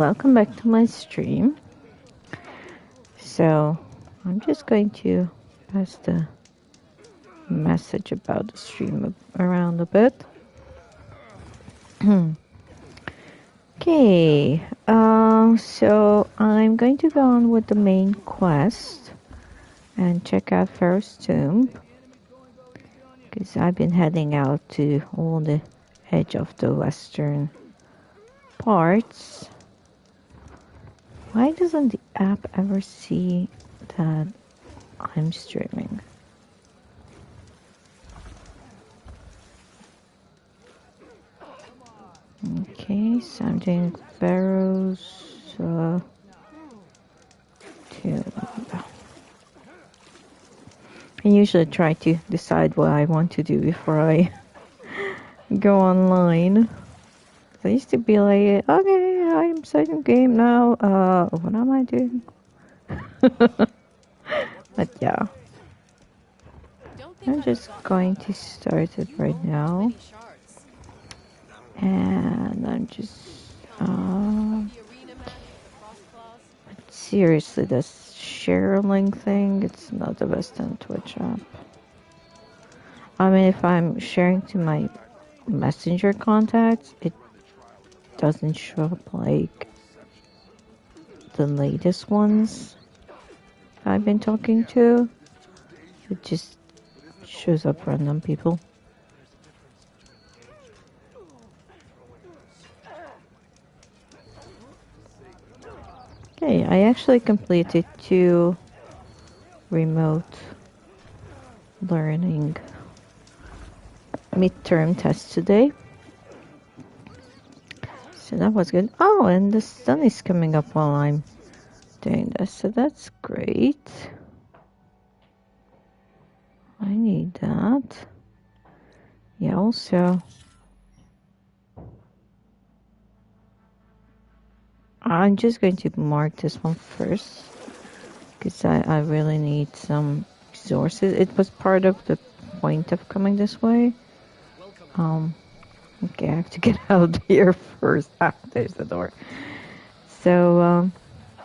Welcome back to my stream. So I'm just going to pass the message about the stream around a bit. Okay, so I'm going to go on with the main quest and check out Pharaoh's Tomb because I've been heading out to all the edge of the western parts. Why doesn't the app ever see that I'm streaming? Okay, so I'm doing Pharaoh's Tomb. I usually try to decide what I want to do before I go online. I used to be like, okay, I'm starting game now. What am I doing? But yeah, I'm just going to start it right now. And I'm just, but seriously, this sharing thing, it's not the best on Twitch app. I mean, if I'm sharing to my messenger contacts, it doesn't show up like the latest ones I've been talking to. It just shows up random people. Okay, I actually completed 2 remote learning midterm tests today. So that was good. Oh, and the sun is coming up while I'm doing this, so that's great. I need that. Yeah, also, I'm just going to mark this one first because I really need some resources. It was part of the point of coming this way. Okay, I have to get out here first. Ah, there's the door. So,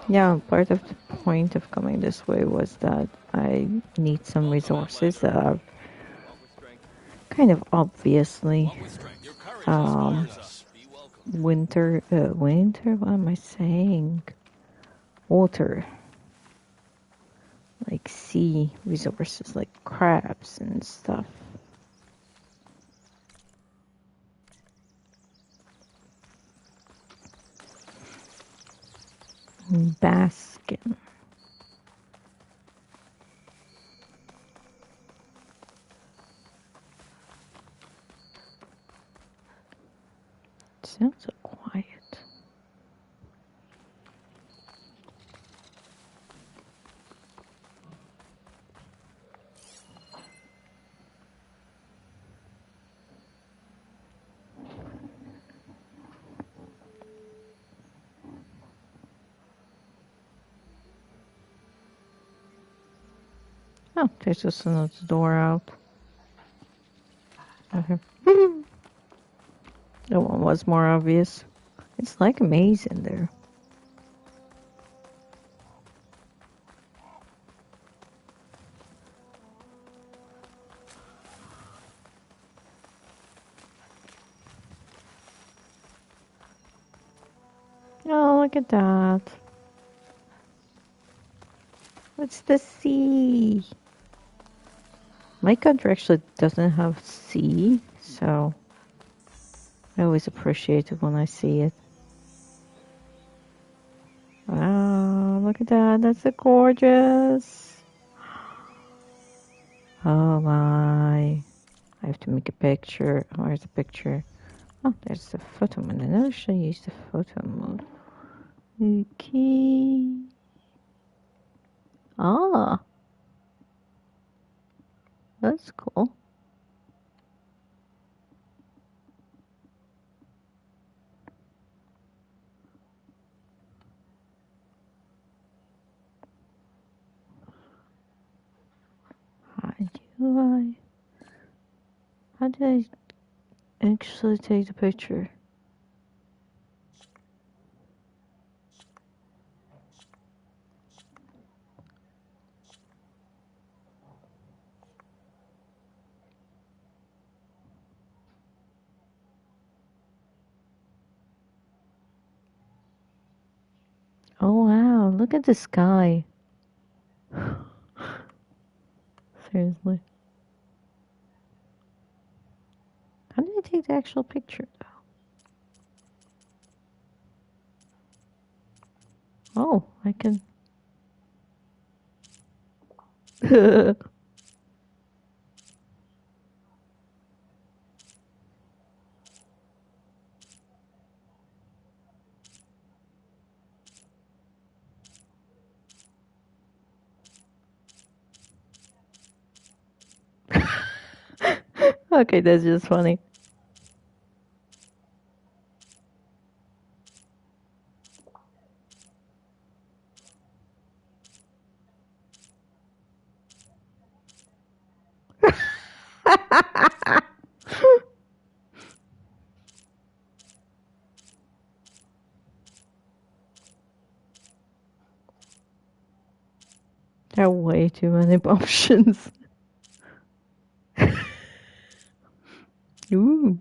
yeah, part of the point of coming this way was that I need some resources that are kind of obviously winter, what am I saying? Water. Like sea resources, like crabs and stuff. Baskin. Sounds so quiet. Oh, there's just another door out. Okay. That one was more obvious. It's like a maze in there. Oh, look at that. What's the sea? My country actually doesn't have sea, so I always appreciate it when I see it. Wow, look at that. That's so gorgeous. Oh my. I have to make a picture. Where's the picture? Oh, there's the photo mode. I never should use the photo mode. Okay. Ah. That's cool. How did I actually take the picture? Look at the sky. Seriously. How did I take the actual picture, though? Oh, I can... Okay, that's just funny. There are way too many options. Ooh.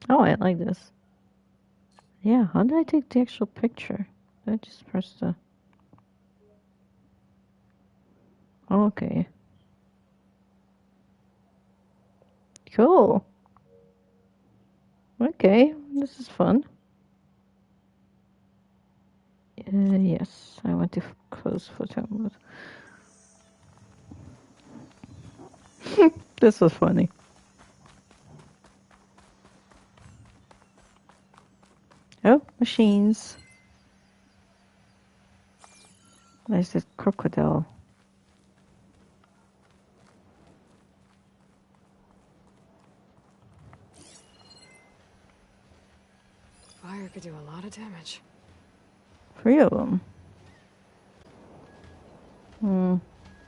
Oh, I like this. Yeah, how did I take the actual picture? Did I just press the... Oh, okay. Cool. Okay, this is fun. Yes, I want to close photo mode. This was funny. Oh, machines. There's this crocodile. Fire could do a lot of damage. 3 of them.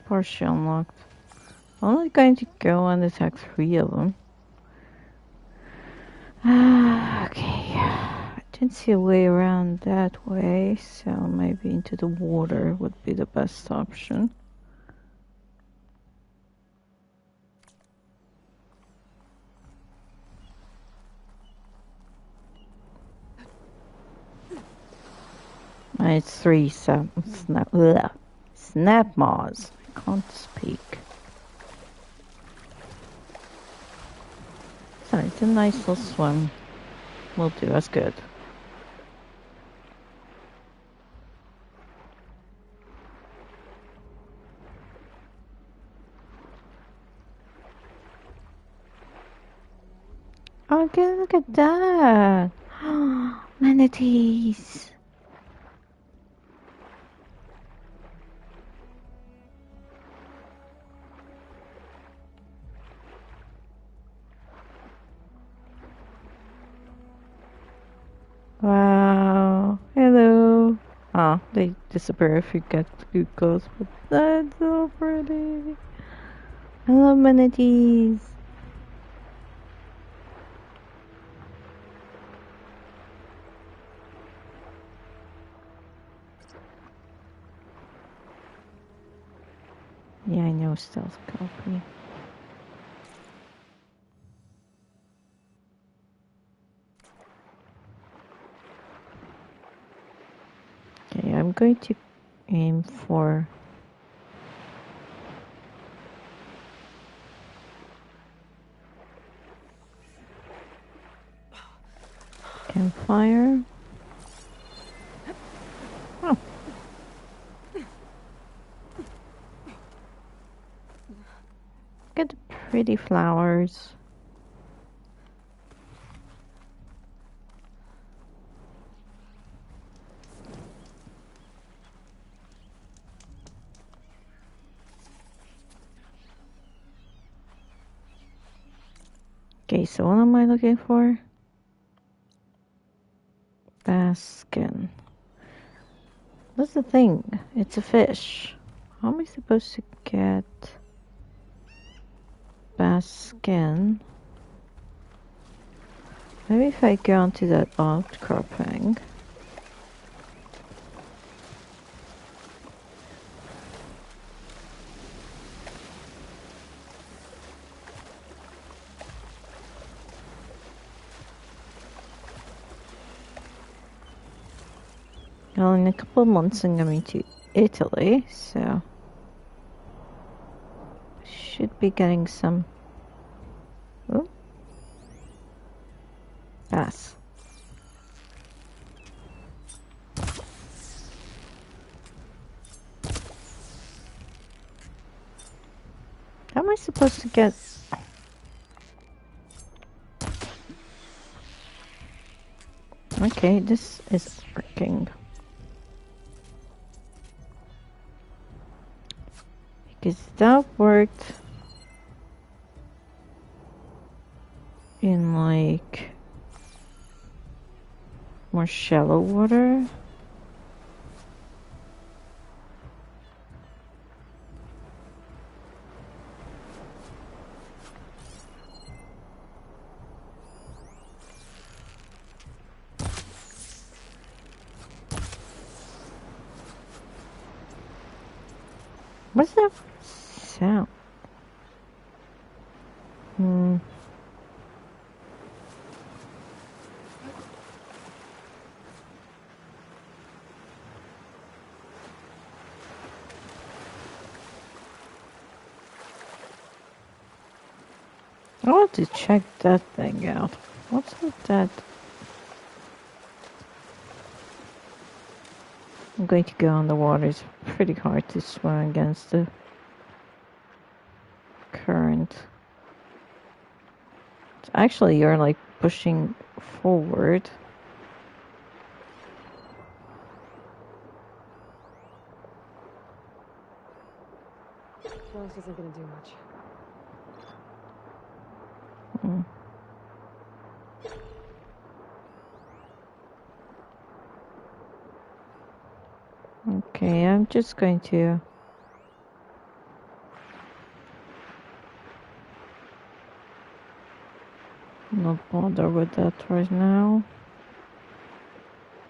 Partially unlocked. I'm not going to go and attack 3 of them. Okay. I didn't see a way around that way, so maybe into the water would be the best option. It's 3 snap maws. I can't speak. So it's a nice little swim. Will do us good. Okay, look at that. Manatees. Wow. Hello. Oh, they disappear if you get too close, but that's so pretty. I love manatees. Yeah, I know stealth copy. Okay, I'm going to aim for campfire. Oh. Look at the pretty flowers. Okay, so what am I looking for? Bass skin. What's the thing? It's a fish. How am I supposed to get bass skin? Maybe if I go onto that outcropping. Well, in a couple of months I'm going to Italy, so should be getting some. Oh, pass. How am I supposed to get? Okay, this is working. Because that worked in like more shallow water. What's that sound? I want to check that thing out. What's with that? I'm going to go on the water. It's pretty hard to swim against the current. Actually, you're like pushing forward. Well, this isn't gonna do much. Okay, I'm just going to not bother with that right now.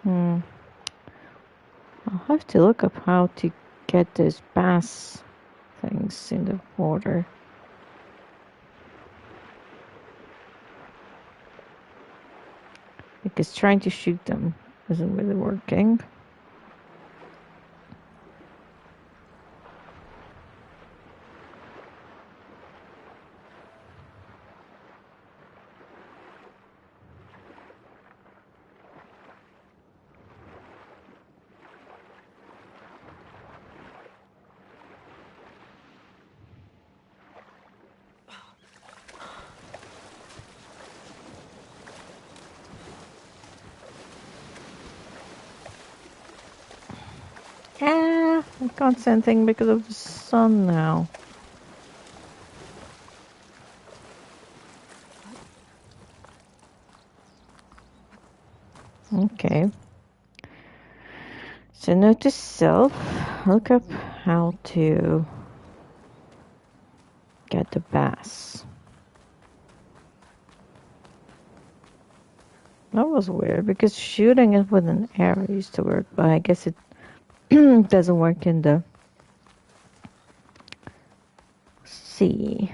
I'll have to look up how to get those bass things in the water. Because trying to shoot them isn't really working. I can't see anything because of the sun now. Okay. So note to self, look up how to get the bass. That was weird because shooting it with an arrow used to work, but I guess it doesn't work in the sea.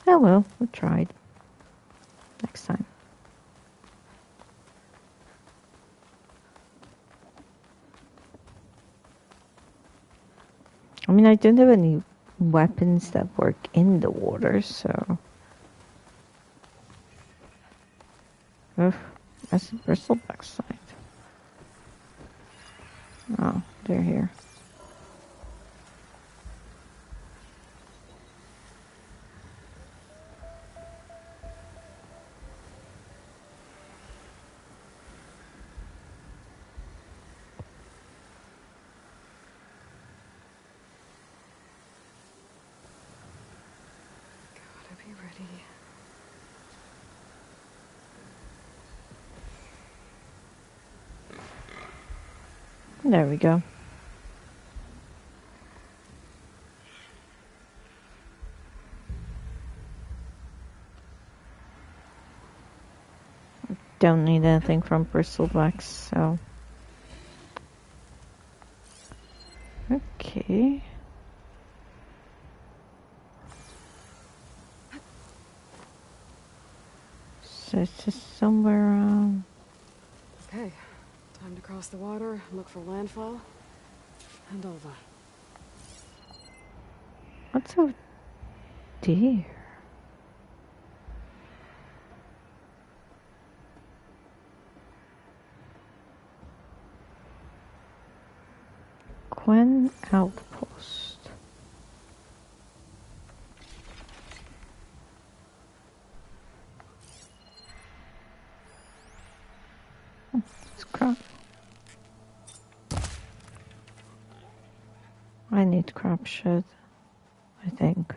Oh well, we tried. Next time. I mean, I don't have any weapons that work in the water, so. Ugh, that's the bristleback side. Oh, they're here. Gotta be ready. There we go. Don't need anything from bristlebacks, so. Okay. So it's just somewhere around. Okay, time to cross the water, look for landfall, and all that. What's a deer? Quen Outpost. It's crap. I need crap shit, I think.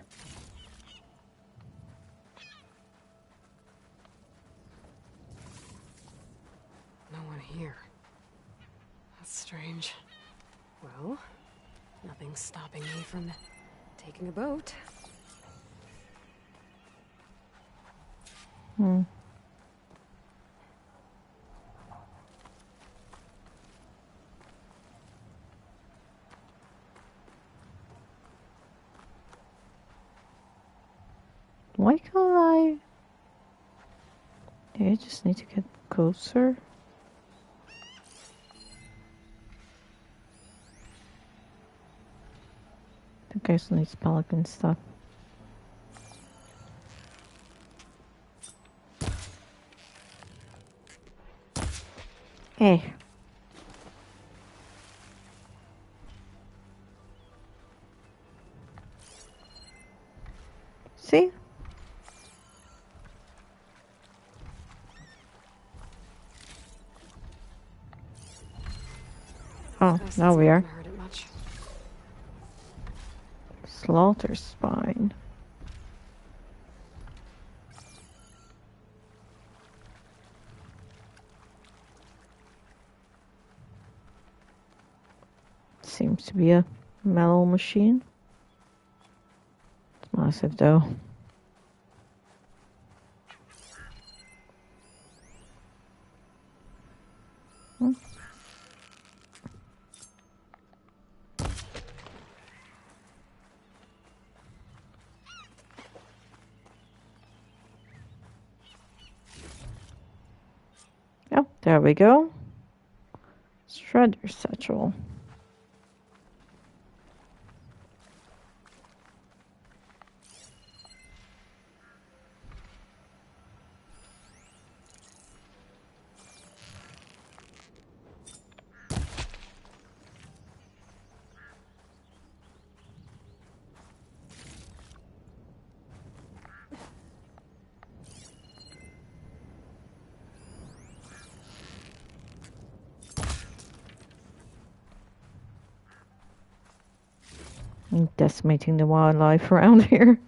No one here. That's strange. Well, nothing's stopping me from taking a boat. Hmm. Why can't I? Yeah, I just need to get closer. I think I still need pelican stuff. Hey. See? Oh, now we are. Heard it much. Slaughter spine. Seems to be a metal machine. It's massive though. Hmm. Oh, there we go. Shredder satchel. I'm decimating the wildlife around here.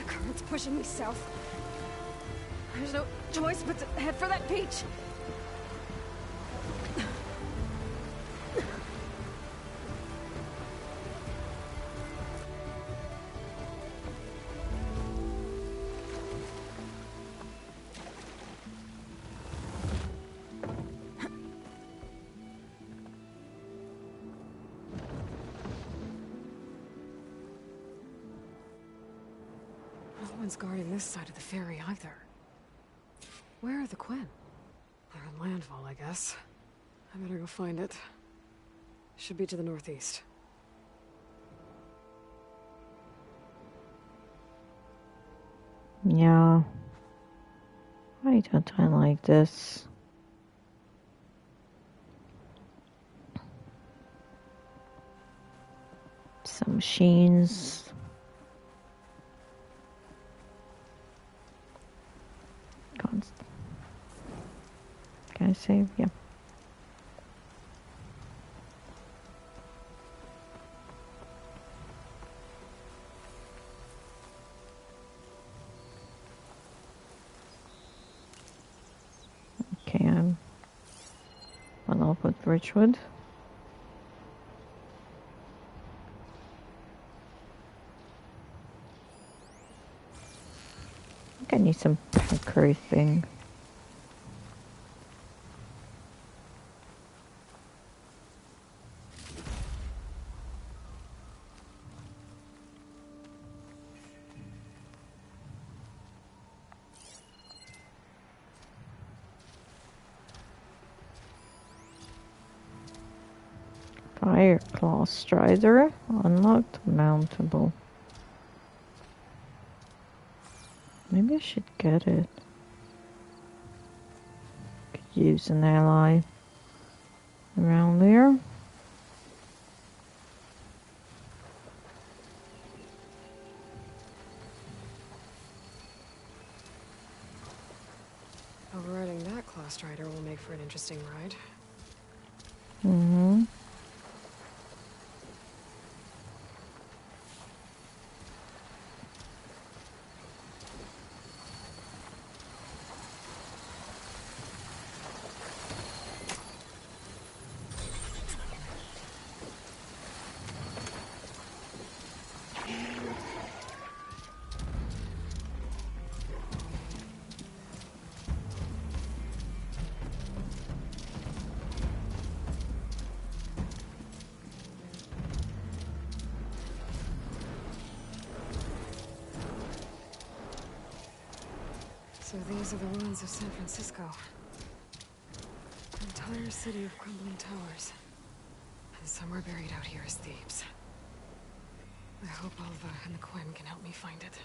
Current's pushing me south. There's no choice but to head for that beach. No one's guarding this side of the ferry either. Where are the Quen? They're on landfall, I guess. I better go find it. Should be to the northeast. Yeah. Why don't I like this? Some machines. Can I save? Yeah. Okay, I'm on off with Bridgewood. I think I need some curry thing. Fire Claw Strider. Unlocked. Mountable. Maybe I should get it. Could use an ally around there. Overriding that claw strider will make for an interesting ride. Mm-hmm. So these are the ruins of San Francisco. An entire city of crumbling towers. And somewhere buried out here is Thebes. I hope Alva and the Quinn can help me find it.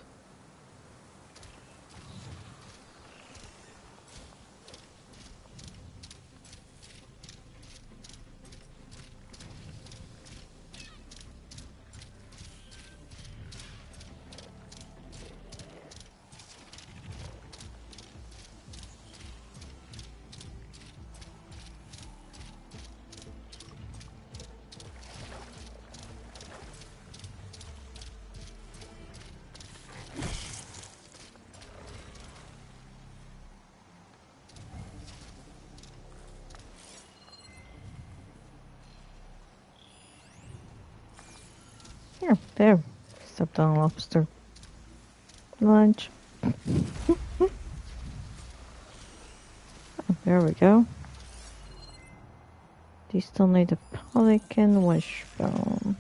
Yeah, there. Stepped on a lobster. Lunch. Oh, there we go. Do you still need a pelican wishbone?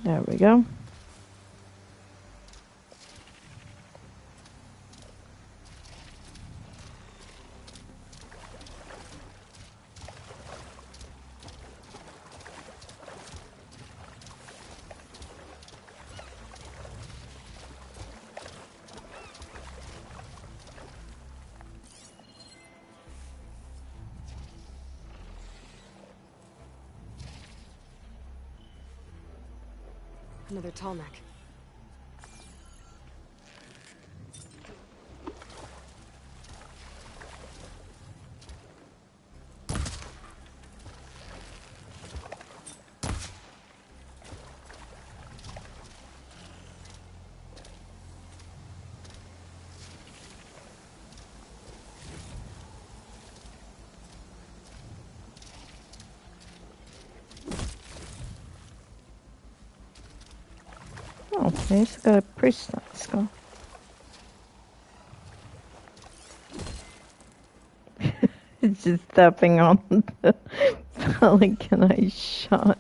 There we go. Another tall neck. Oh, he's got a priest skull. It's just stepping on the pelican I shot.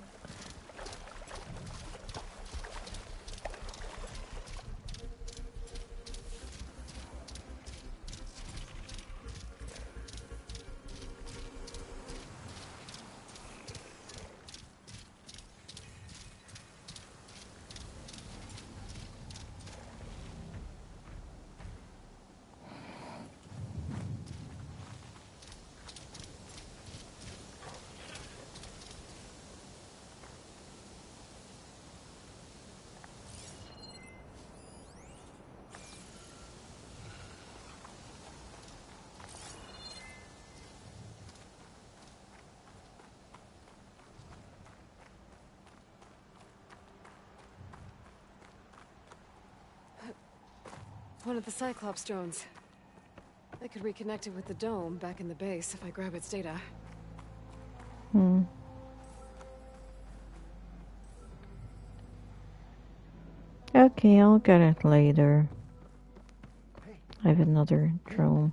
One of the Cyclops drones. I could reconnect it with the dome back in the base if I grab its data. Hmm. Okay, I'll get it later. I have another drone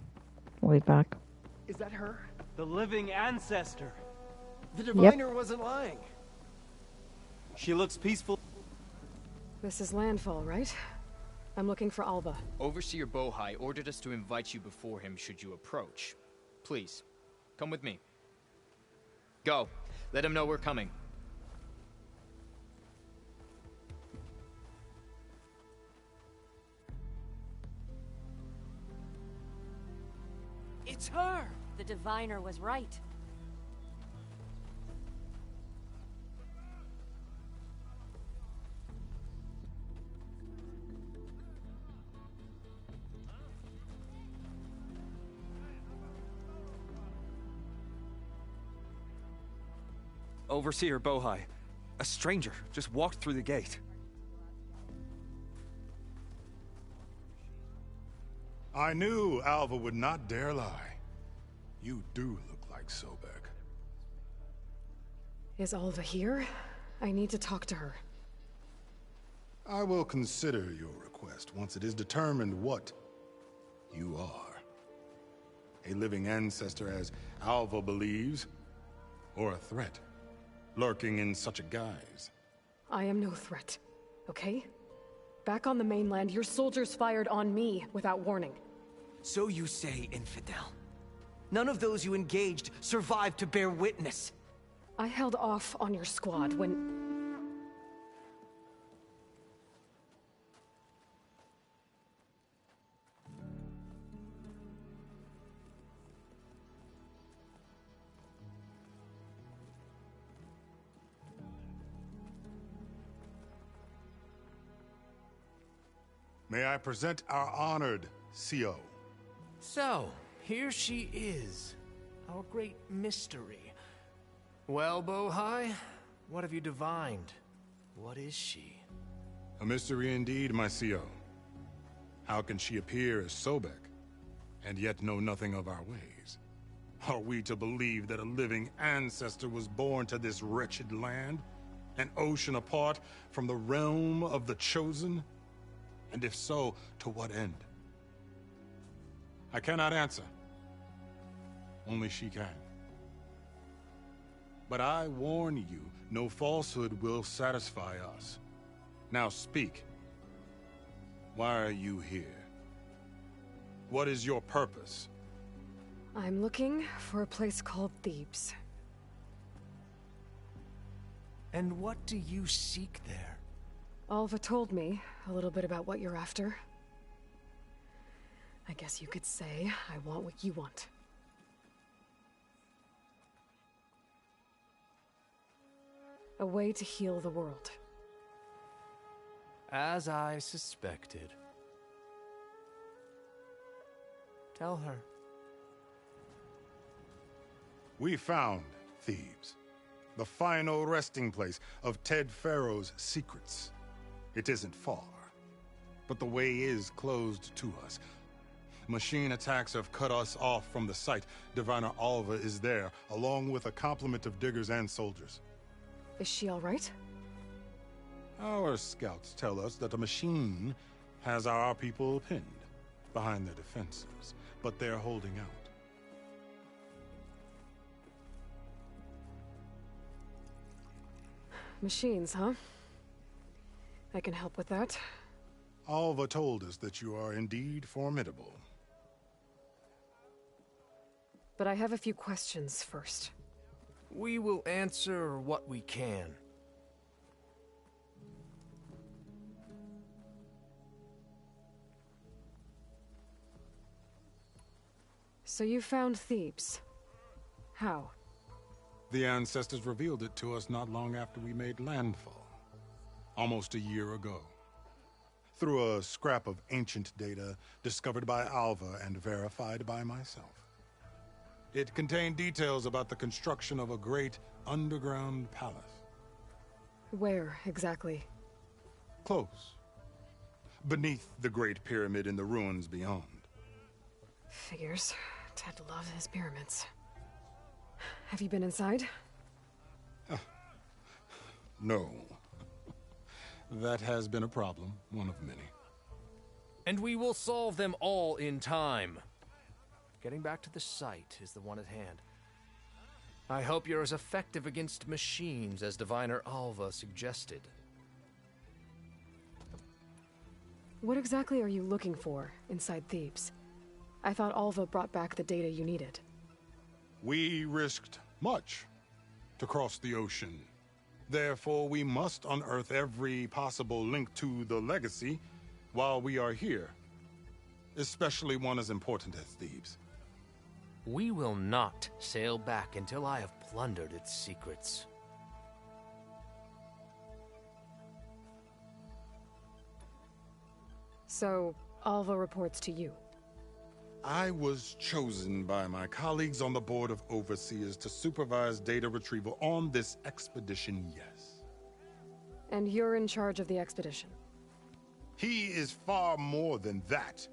way back. Is that her? The living ancestor. The diviner wasn't lying. She looks peaceful. This is landfall, right? I'm looking for Alva. Overseer Bohai ordered us to invite you before him should you approach. Please, come with me. Go. Let him know we're coming. It's her! The diviner was right. Overseer Bohai. A stranger just walked through the gate. I knew Alva would not dare lie. You do look like Sobek. Is Alva here? I need to talk to her. I will consider your request once it is determined what you are. A living ancestor, as Alva believes, or a threat, lurking in such a guise. I am no threat, okay? Back on the mainland, your soldiers fired on me without warning. So you say, infidel. None of those you engaged survived to bear witness. I held off on your squad when... May I present our honored CO. So, here she is, our great mystery. Well, Bohai, what have you divined? What is she? A mystery indeed, my CO. How can she appear as Sobek, and yet know nothing of our ways? Are we to believe that a living ancestor was born to this wretched land? An ocean apart from the realm of the Chosen? And if so, to what end? I cannot answer. Only she can. But I warn you, no falsehood will satisfy us. Now speak. Why are you here? What is your purpose? I'm looking for a place called Thebes. And what do you seek there? Alva told me a little bit about what you're after. I guess you could say I want what you want. A way to heal the world. As I suspected. Tell her. We found Thebes, the final resting place of Ted Pharaoh's secrets. It isn't far, but the way is closed to us. Machine attacks have cut us off from the site. Diviner Alva is there, along with a complement of diggers and soldiers. Is she all right? Our scouts tell us that a machine has our people pinned behind their defenses, but they're holding out. Machines, huh? I can help with that. Alva told us that you are indeed formidable. But I have a few questions first. We will answer what we can. So you found Thebes. How? The ancestors revealed it to us not long after we made landfall. Almost a year ago. Through a scrap of ancient data discovered by Alva and verified by myself. It contained details about the construction of a great underground palace. Where, exactly? Close. beneath the Great Pyramid in the ruins beyond. Figures. Ted loves his pyramids. Have you been inside? No. That has been a problem, one of many. And we will solve them all in time. Getting back to the site is the one at hand. I hope you're as effective against machines as Diviner Alva suggested. What exactly are you looking for inside Thebes? I thought Alva brought back the data you needed. We risked much to cross the ocean. Therefore, we must unearth every possible link to the legacy while we are here, especially one as important as Thebes. We will not sail back until I have plundered its secrets. So, Alva reports to you. I was chosen by my colleagues on the Board of Overseers to supervise data retrieval on this expedition, yes. And you're in charge of the expedition? He is far more than that.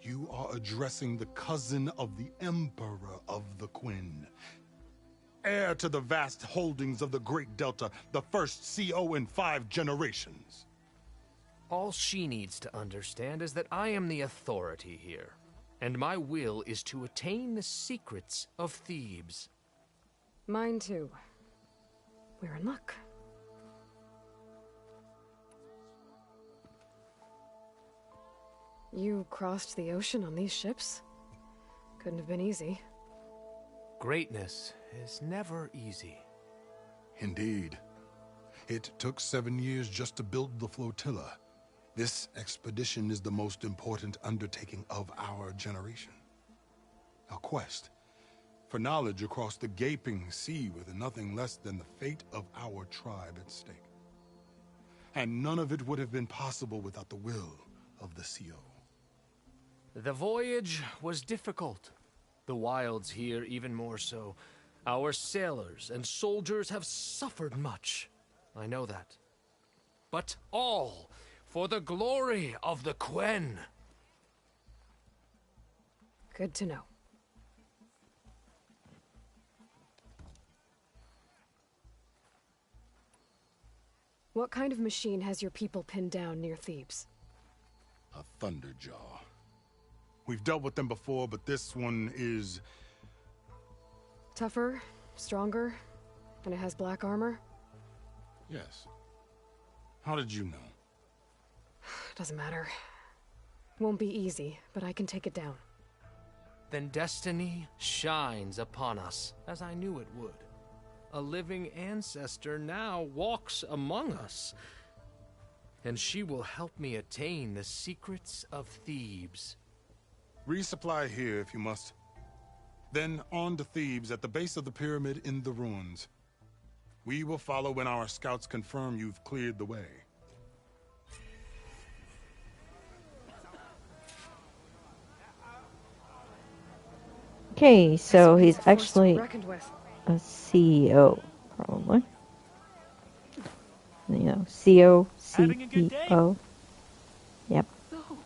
You are addressing the cousin of the Emperor of the Quinn. Heir to the vast holdings of the Great Delta, the first CO in 5 generations. All she needs to understand is that I am the authority here, and my will is to attain the secrets of Thebes. Mine too. We're in luck. You crossed the ocean on these ships? Couldn't have been easy. Greatness is never easy. Indeed. It took 7 years just to build the flotilla. This expedition is the most important undertaking of our generation. A quest for knowledge across the gaping sea with nothing less than the fate of our tribe at stake. And none of it would have been possible without the will of the CO. The voyage was difficult. The wilds here even more so. Our sailors and soldiers have suffered much. I know that. But all for the glory of the Quen. Good to know. What kind of machine has your people pinned down near Thebes? A Thunderjaw. We've dealt with them before, but this one is... Tougher, stronger, and it has black armor? Yes. How did you know? Doesn't matter. Won't be easy, but I can take it down. Then destiny shines upon us, as I knew it would. A living ancestor now walks among us, and she will help me attain the secrets of Thebes. Resupply here if you must. Then on to Thebes at the base of the pyramid in the ruins. We will follow when our scouts confirm you've cleared the way. Okay, so he's Force to be actually reckoned with. a CEO, probably. You know, CO, Having a good day? CEO. Yep. No,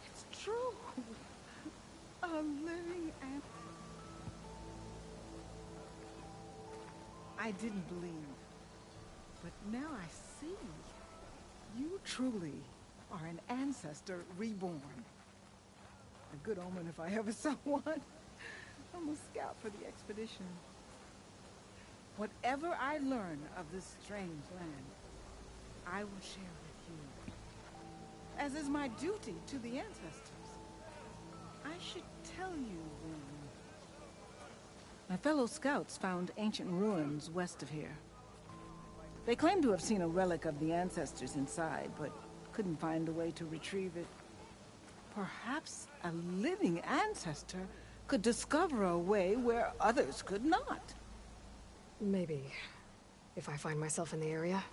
it's true. A living and... I didn't believe, but now I see. You truly are an ancestor reborn. A good omen if I ever saw one. I'm a scout for the expedition. Whatever I learn of this strange land, I will share with you. As is my duty to the ancestors. I should tell you when. My fellow scouts found ancient ruins west of here. They claim to have seen a relic of the ancestors inside, but couldn't find a way to retrieve it. Perhaps a living ancestor could discover a way where others could not. Maybe. If I find myself in the area.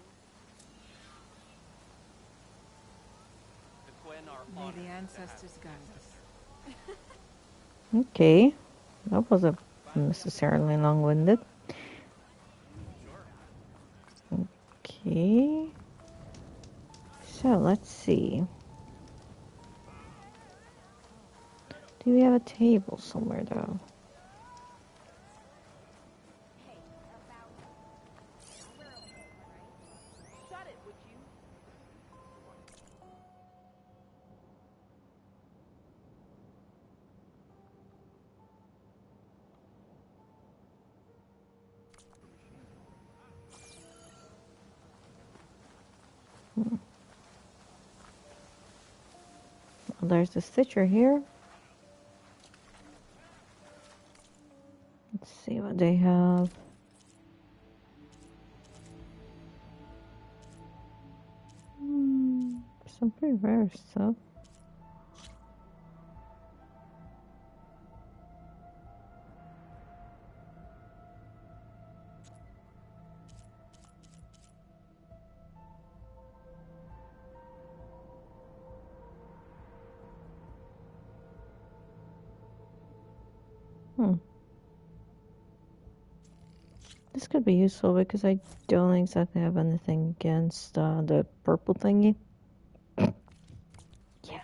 The Quen are May honored the to have ancestors guide us. Okay. That wasn't necessarily long-winded. Okay. So, let's see. Do we have a table somewhere though? Well, there's the stitcher here. Let's see what they have. Some pretty rare stuff. This could be useful because I don't exactly have anything against the purple thingy. May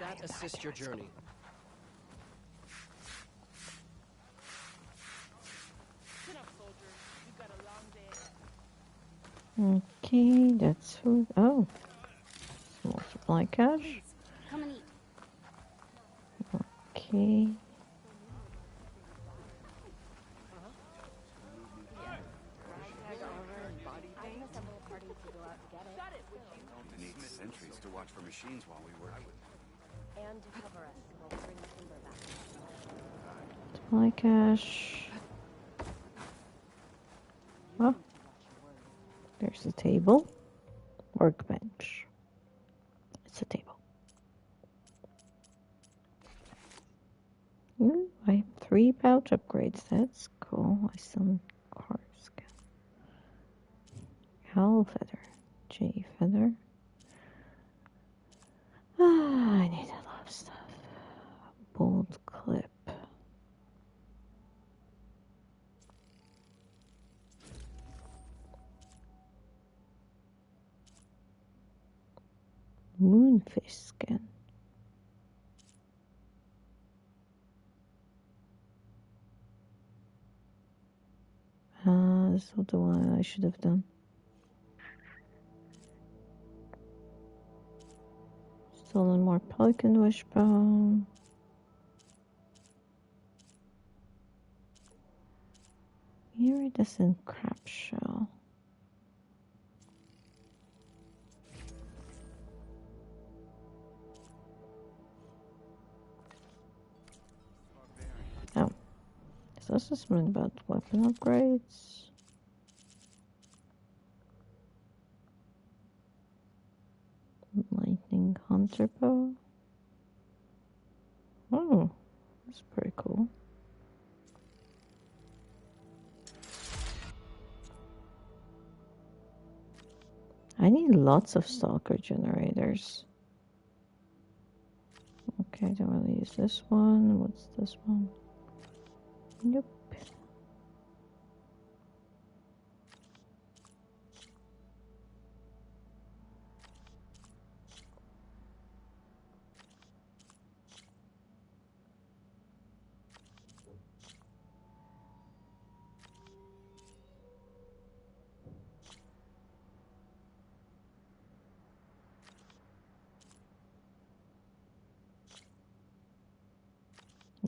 that assist your journey. Okay, that's food. Oh, small supply cache. Come and eat. Okay. Need sentries to watch for machines while we work. And to cover us while we bring the timber back. Supply cache. Oh, there's a table. Workbench. It's a table. Ooh, I have 3 pouch upgrades. That's cool. I still need car scan. Owl feather. Jay feather. I need a lot of stuff. Bolt clip. Moonfish skin. This is the one I should have done. Stolen more pelican wishbone. Iridescent crab shell. Oh, is this just something about weapon upgrades? Lightning hunter bow. Oh, that's pretty cool. I need lots of stalker generators. Okay, I don't really use this one. What's this one? Nope.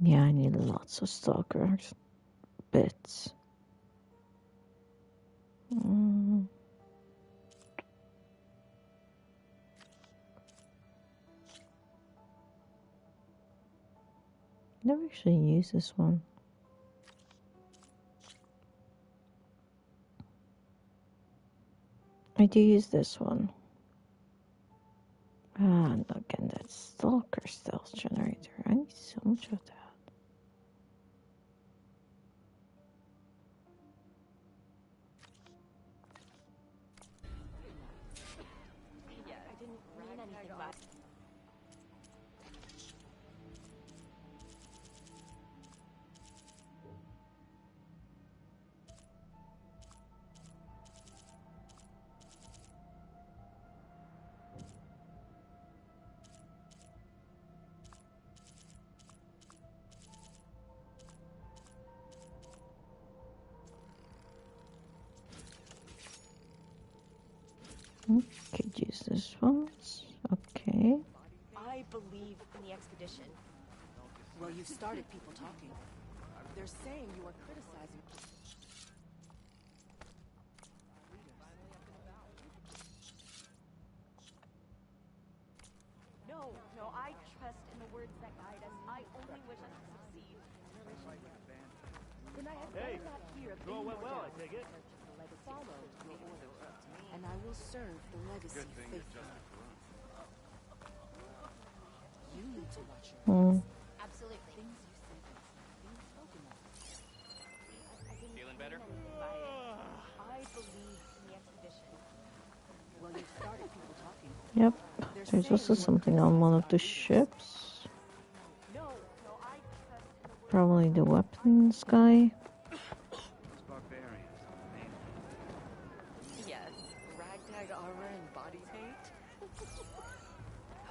Yeah, I need lots of stalker bits. Never actually use this one. I do use this one. And again, that stalker stealth generator. I need so much of that. Could use this one. Okay. I believe in the expedition. Well, you started people talking. They're saying you are criticizing. No, I trust in the words that guide us. I only wish us to succeed. Then I had better not hear of any more well, I take it. Follow your orders, and I will serve the legacy faithfully. You need to watch your words. Absolutely. Things you say, being spoken of. Feeling better? I believe in the expedition. Well, you started people talking. Yep. There's also something on one of the ships. No, I trust in the words. Probably the weapons guy. Yes, ragtag armor and body paint.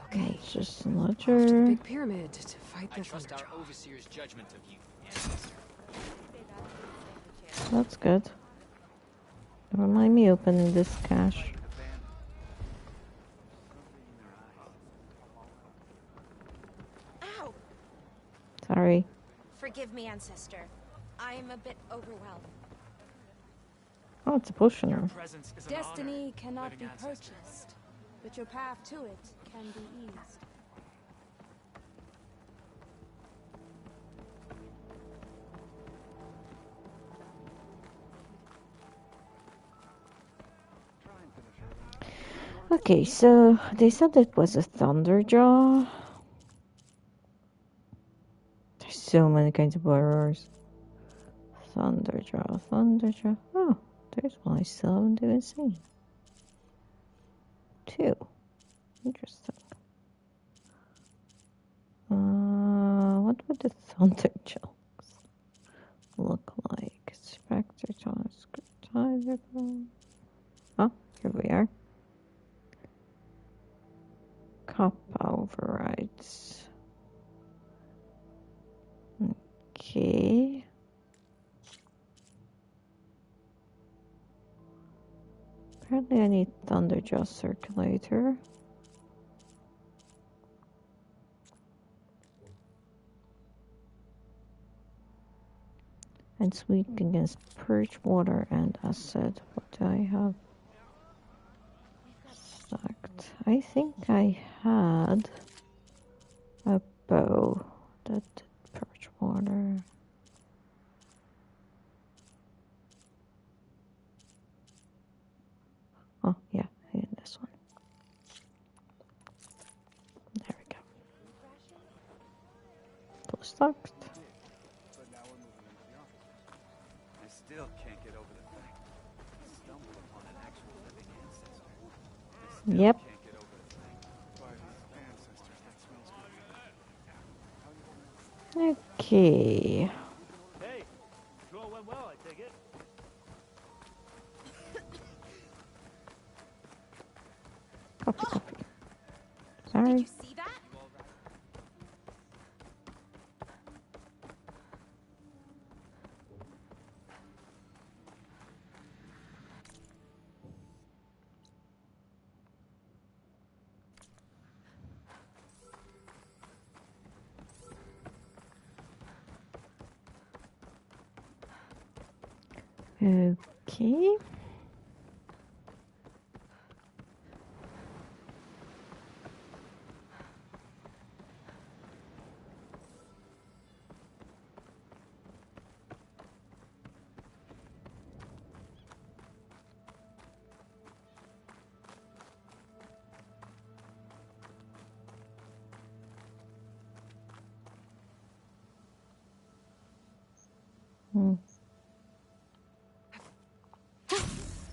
Okay, it's just a Off to the ledger. big pyramid to fight I the trust our Thunderjaw. overseer's judgment of you, ancestor. That's good. Remind me opening this cache. Ow! Sorry. Forgive me, ancestor. I am a bit overwhelmed. Oh, it's a potion. Presence is an Destiny honor, cannot living be ancestor. purchased, but your path to it can be eased. Okay, so they said it was a Thunderjaw. There's so many kinds of borrowers. Thunderjaw. Oh, there's one I still haven't even seen. 2. Interesting. What would the Thunderjaws look like? Spectre Jaws, Tiger. Oh, here we are. Cop overrides. Okay. Apparently I need Thunderjaw circulator. And it's weak against purge, water, and acid. What do I have stacked? I think I had a bow that did purge water. Oh, yeah, I need this one. There we go. Full stocked. I still can't get over the fact I stumbled upon an actual living ancestor. I still Yep. can't get over the fact why these ancestors, that smells good. Okay. Hey, drill went well, I take it. Coffee. Did Sorry. you see that? Okay.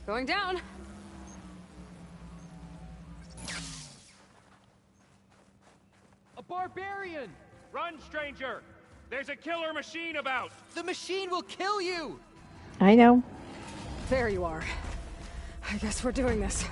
Going down. A barbarian! Run, stranger! There's a killer machine about! The machine will kill you! I know. There you are. I guess we're doing this.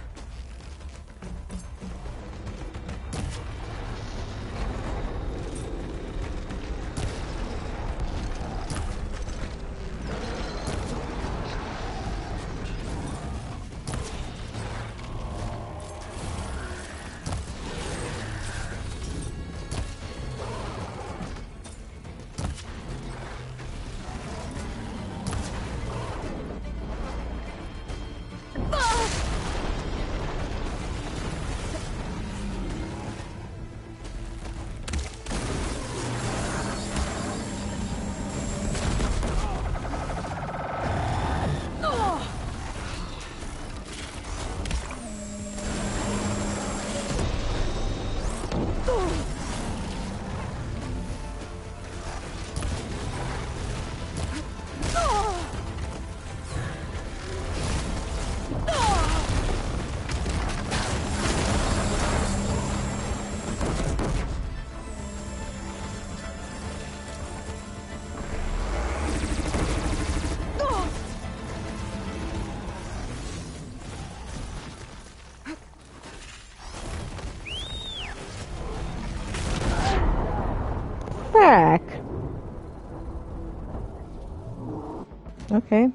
Okay.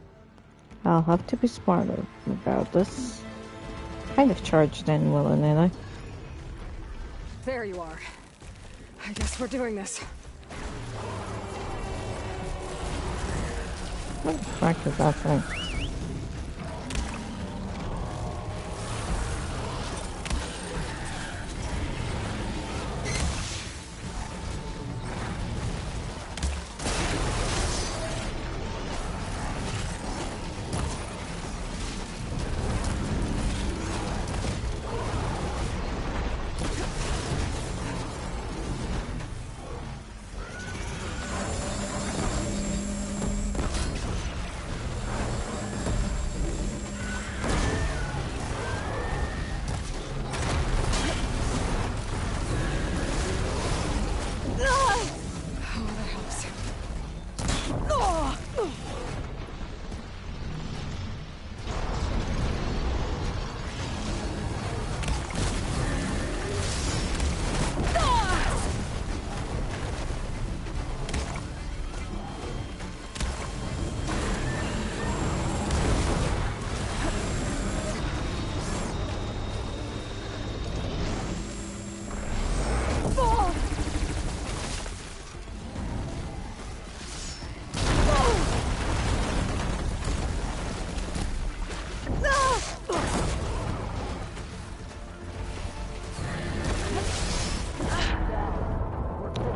I'll have to be smarter about this. Kind of charged in, willing, ain't I? There you are. I guess we're doing this. What the fuck is that thing?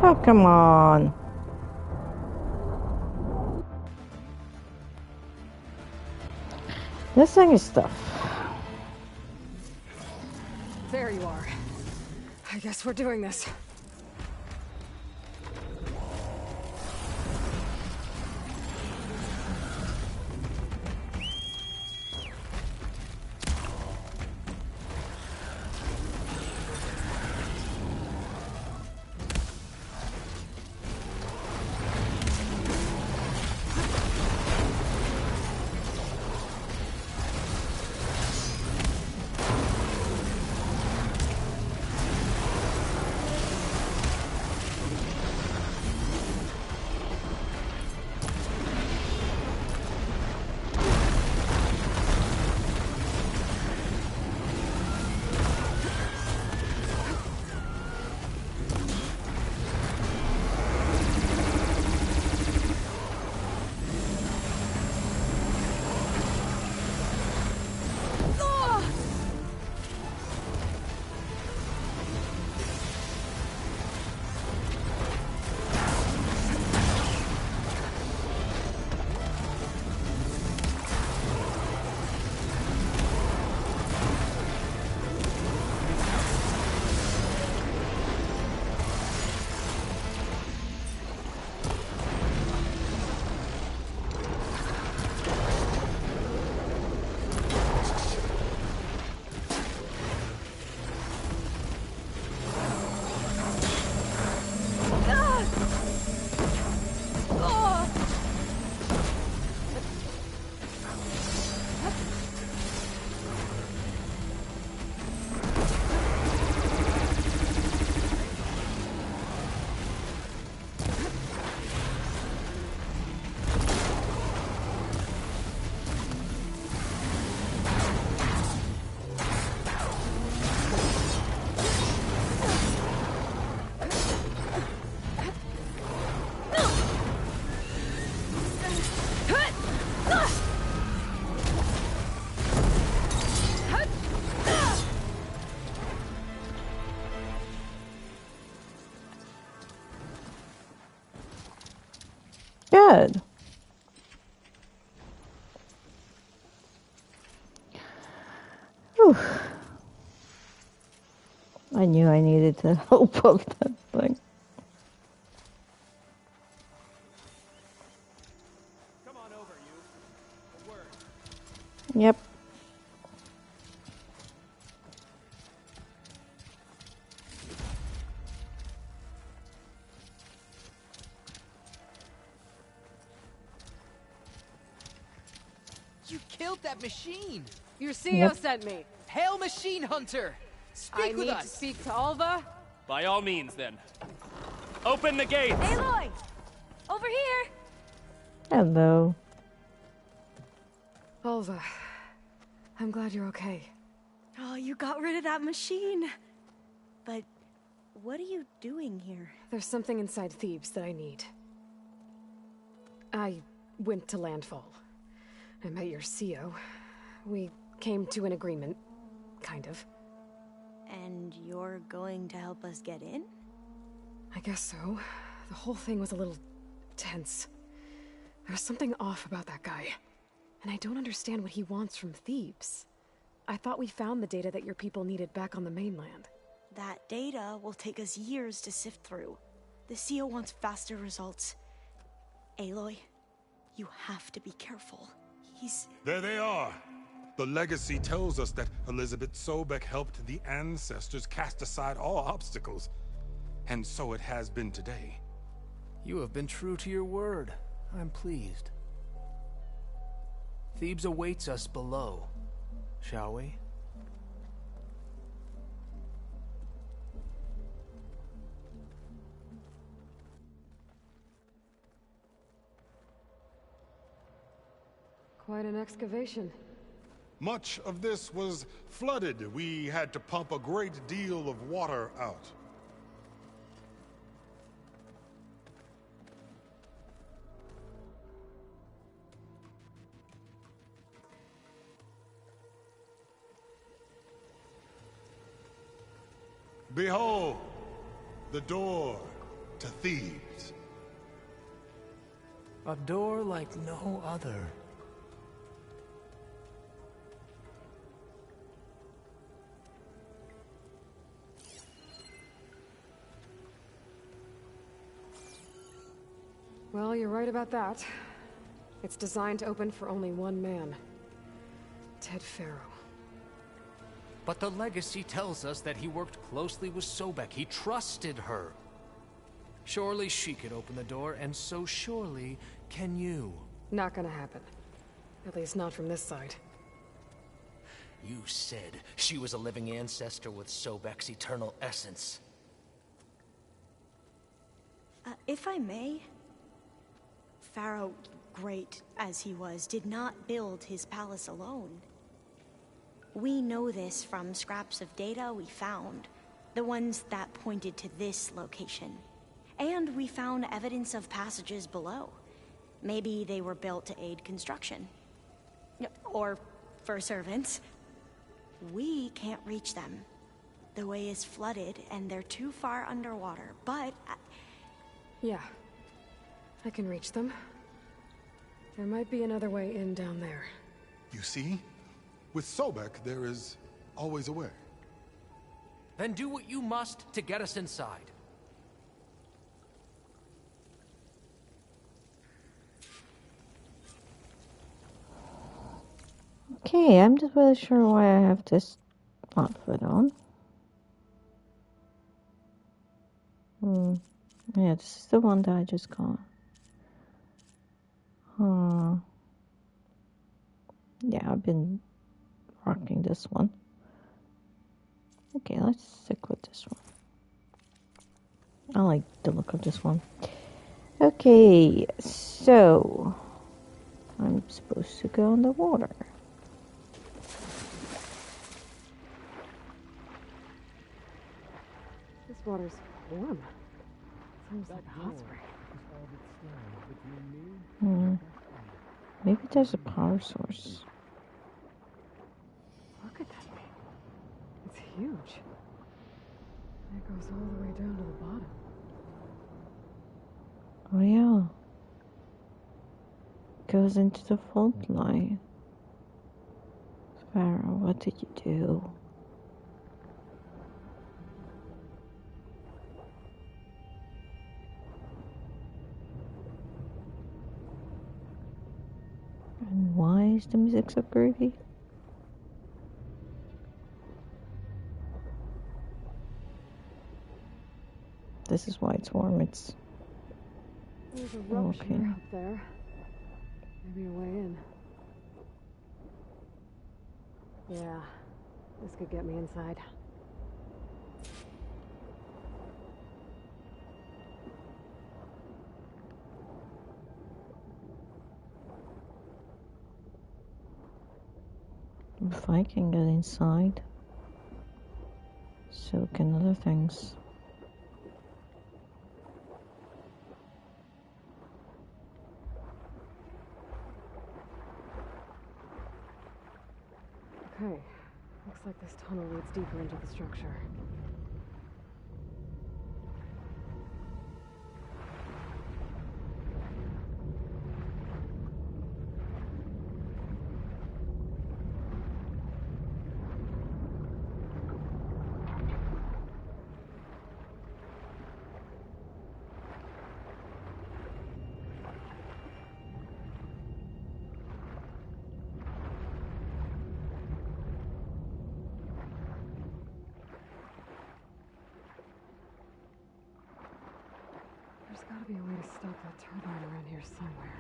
Oh, come on. This thing is tough. There you are. I guess we're doing this. Good. Whew. I knew I needed to help up that thing. Come on over, you. A word. Yep. You killed that machine! Your CEO Yep. sent me. Hail, machine hunter! Speak I with need us! to speak to Alva. By all means, then. Open the gates! Aloy! Over here! Hello. Alva, I'm glad you're okay. Oh, you got rid of that machine. But what are you doing here? There's something inside Thebes that I need. I went to Landfall. I met your CO. We came to an agreement, kind of. And you're going to help us get in? I guess so. The whole thing was a little tense. There was something off about that guy. And I don't understand what he wants from Thebes. I thought we found the data that your people needed back on the mainland. That data will take us years to sift through. The CO wants faster results. Aloy, you have to be careful. There they are! The legacy tells us that Elizabeth Sobek helped the ancestors cast aside all obstacles. And so it has been today. You have been true to your word. I'm pleased. Thebes awaits us below, shall we? Quite an excavation. Much of this was flooded. We had to pump a great deal of water out. Behold, the door to Thebes. A door like no other. Well, you're right about that. It's designed to open for only one man. Ted Faro. But the legacy tells us that he worked closely with Sobek. He trusted her. Surely she could open the door, and so surely can you. Not gonna happen. At least not from this side. You said she was a living ancestor with Sobek's eternal essence. If I may, Pharaoh, great as he was, did not build his palace alone. We know this from scraps of data we found, the ones that pointed to this location. And we found evidence of passages below. Maybe they were built to aid construction. Or for servants. We can't reach them. The way is flooded and they're too far underwater, but... Yeah. I can reach them. There might be another way in down there. You see? With Sobek, there is always a way. Then do what you must to get us inside. Okay, I'm just really sure why I have this outfit on. Yeah, this is the one that I just got. Yeah, I've been rocking this one. Okay, let's stick with this one. I like the look of this one. Okay, so I'm supposed to go in the water. This water's warm. It's almost like a hot spring. Maybe there's a power source. Look at that thing. It's huge. It goes all the way down to the bottom. Oh yeah. Goes into the fault line. Pharaoh, what did you do? And why is the music so groovy? This is why it's warm. It's There's a rupture okay. up there. Maybe a way in. Yeah, this could get me inside. If I can get inside. Silk and other things. Okay. Looks like this tunnel leads deeper into the structure. There's gotta be a way to stop that turbine around here somewhere.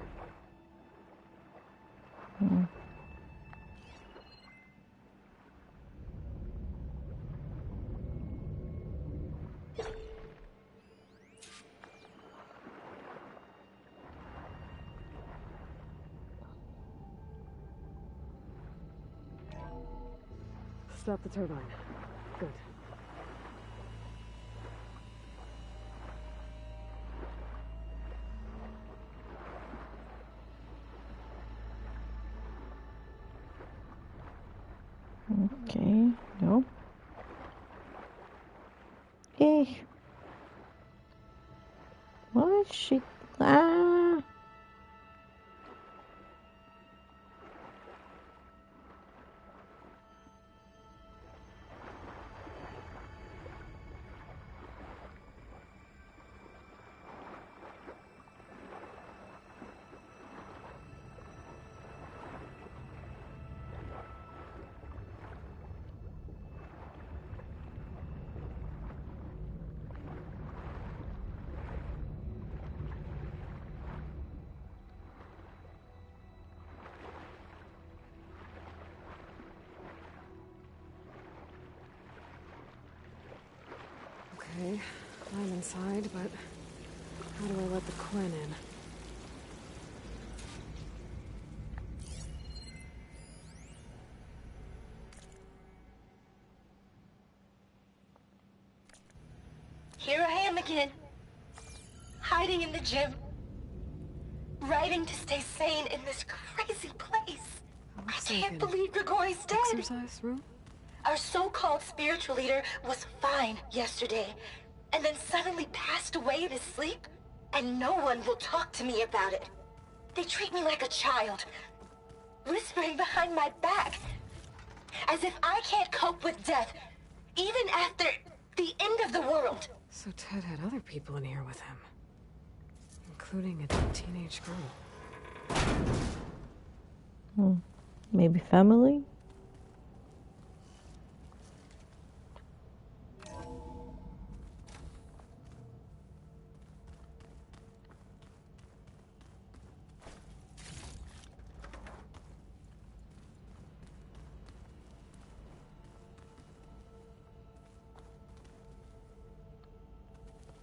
Stop the turbine. Good. Okay, no. Hey. What is she? Ah. Okay, I'm inside, but how do I let the Quinn in? Here I am again, hiding in the gym, writing to stay sane in this crazy place. I can't believe Grigori's dead. Exercise room? Our so-called spiritual leader was fine yesterday, and then suddenly passed away in his sleep, and no one will talk to me about it. They treat me like a child, whispering behind my back, as if I can't cope with death, even after the end of the world. So Ted had other people in here with him, including a teenage girl. Maybe family?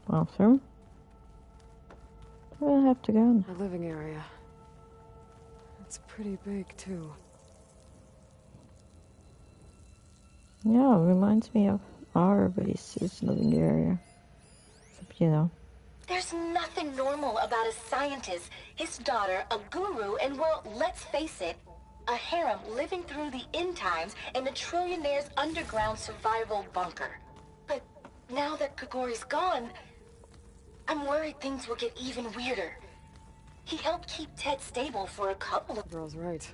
Bathroom? Where do I have to go? A living area. It's pretty big, too. Yeah, it reminds me of our base's living area. Except, you know. There's nothing normal about a scientist, his daughter, a guru, and well, let's face it, a harem living through the end times in a trillionaire's underground survival bunker. But now that Grigori's gone, I'm worried things will get even weirder. He helped keep Ted stable for a couple of... The girl's right.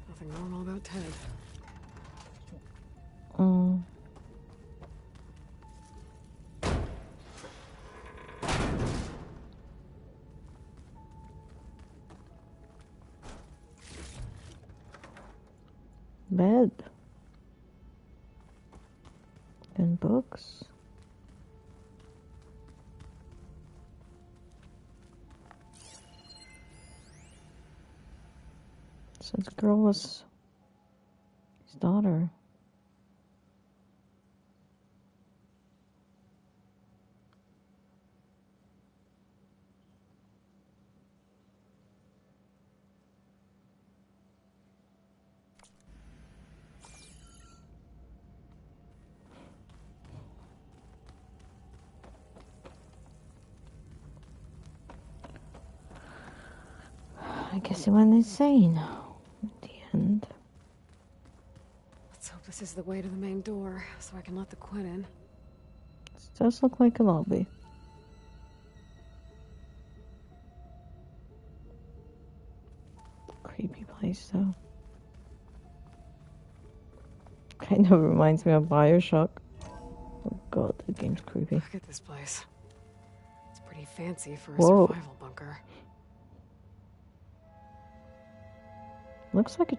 Nothing normal about Ted. Bed. And books. So the girl was his daughter. I guess he went insane at the end. Let's hope this is the way to the main door, so I can let the Quinn in. This does look like a lobby. Creepy place, though. Kind of reminds me of BioShock. Oh god, the game's creepy. Look at this place. It's pretty fancy for a Whoa. survival bunker. Looks like a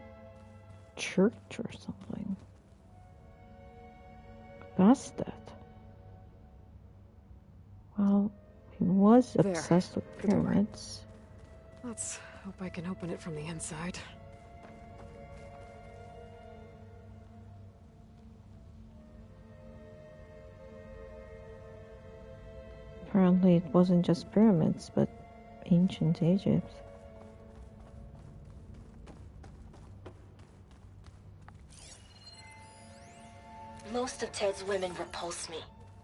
church or something. Bastard. Well, he was There. obsessed with The door. pyramids. Let's hope I can open it from the inside. Apparently it wasn't just pyramids, but ancient Egypt. Most of Ted's women repulse me,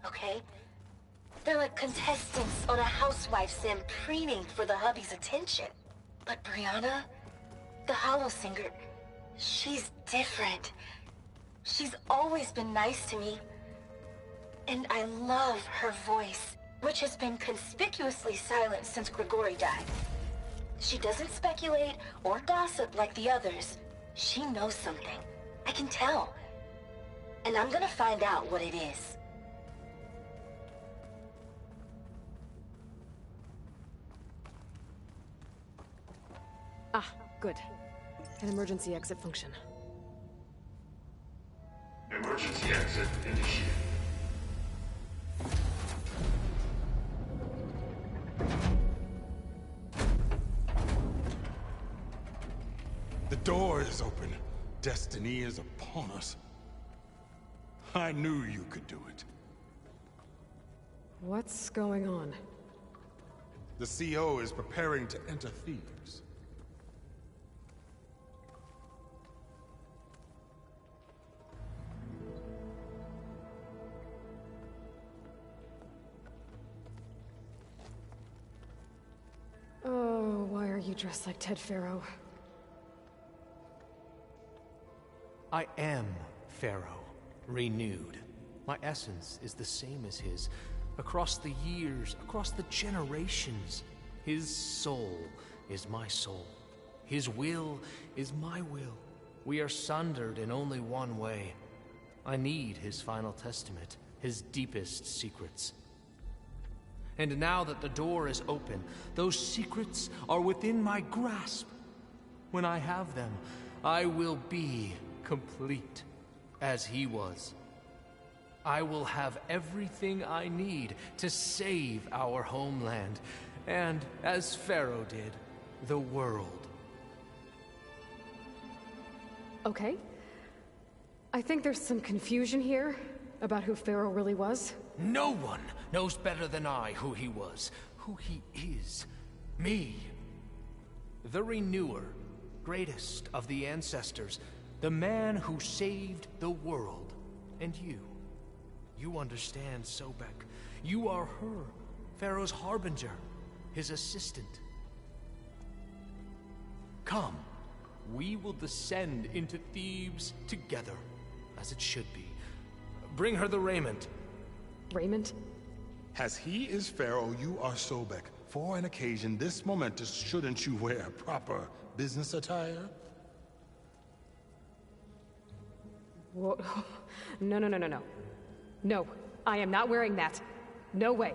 okay? They're like contestants on a housewife sim preening for the hubby's attention. But Brianna, the hollow singer, she's different. She's always been nice to me. And I love her voice, which has been conspicuously silent since Grigori died. She doesn't speculate or gossip like the others. She knows something. I can tell. And I'm gonna find out what it is. Ah, good. An emergency exit function. Emergency exit initiated. The door is open. Destiny is upon us. I knew you could do it. What's going on? The CO is preparing to enter Thebes. Oh, why are you dressed like Ted Faro? I am Pharaoh, renewed. My essence is the same as his. Across the years, across the generations, his soul is my soul. His will is my will. We are sundered in only one way. I need his final testament, his deepest secrets. And now that the door is open, those secrets are within my grasp. When I have them, I will be complete, as he was. I will have everything I need to save our homeland, and, as Pharaoh did, the world. Okay. I think there's some confusion here about who Pharaoh really was. No one knows better than I who he was, who he is. Me. The Renewer, greatest of the ancestors, the man who saved the world. And you. You understand, Sobek. You are her, Pharaoh's harbinger, his assistant. Come, we will descend into Thebes together, as it should be. Bring her the raiment. Raiment? As he is Pharaoh, you are Sobek. For an occasion this momentous, shouldn't you wear proper business attire? Whoa. No. No, I am not wearing that. No way.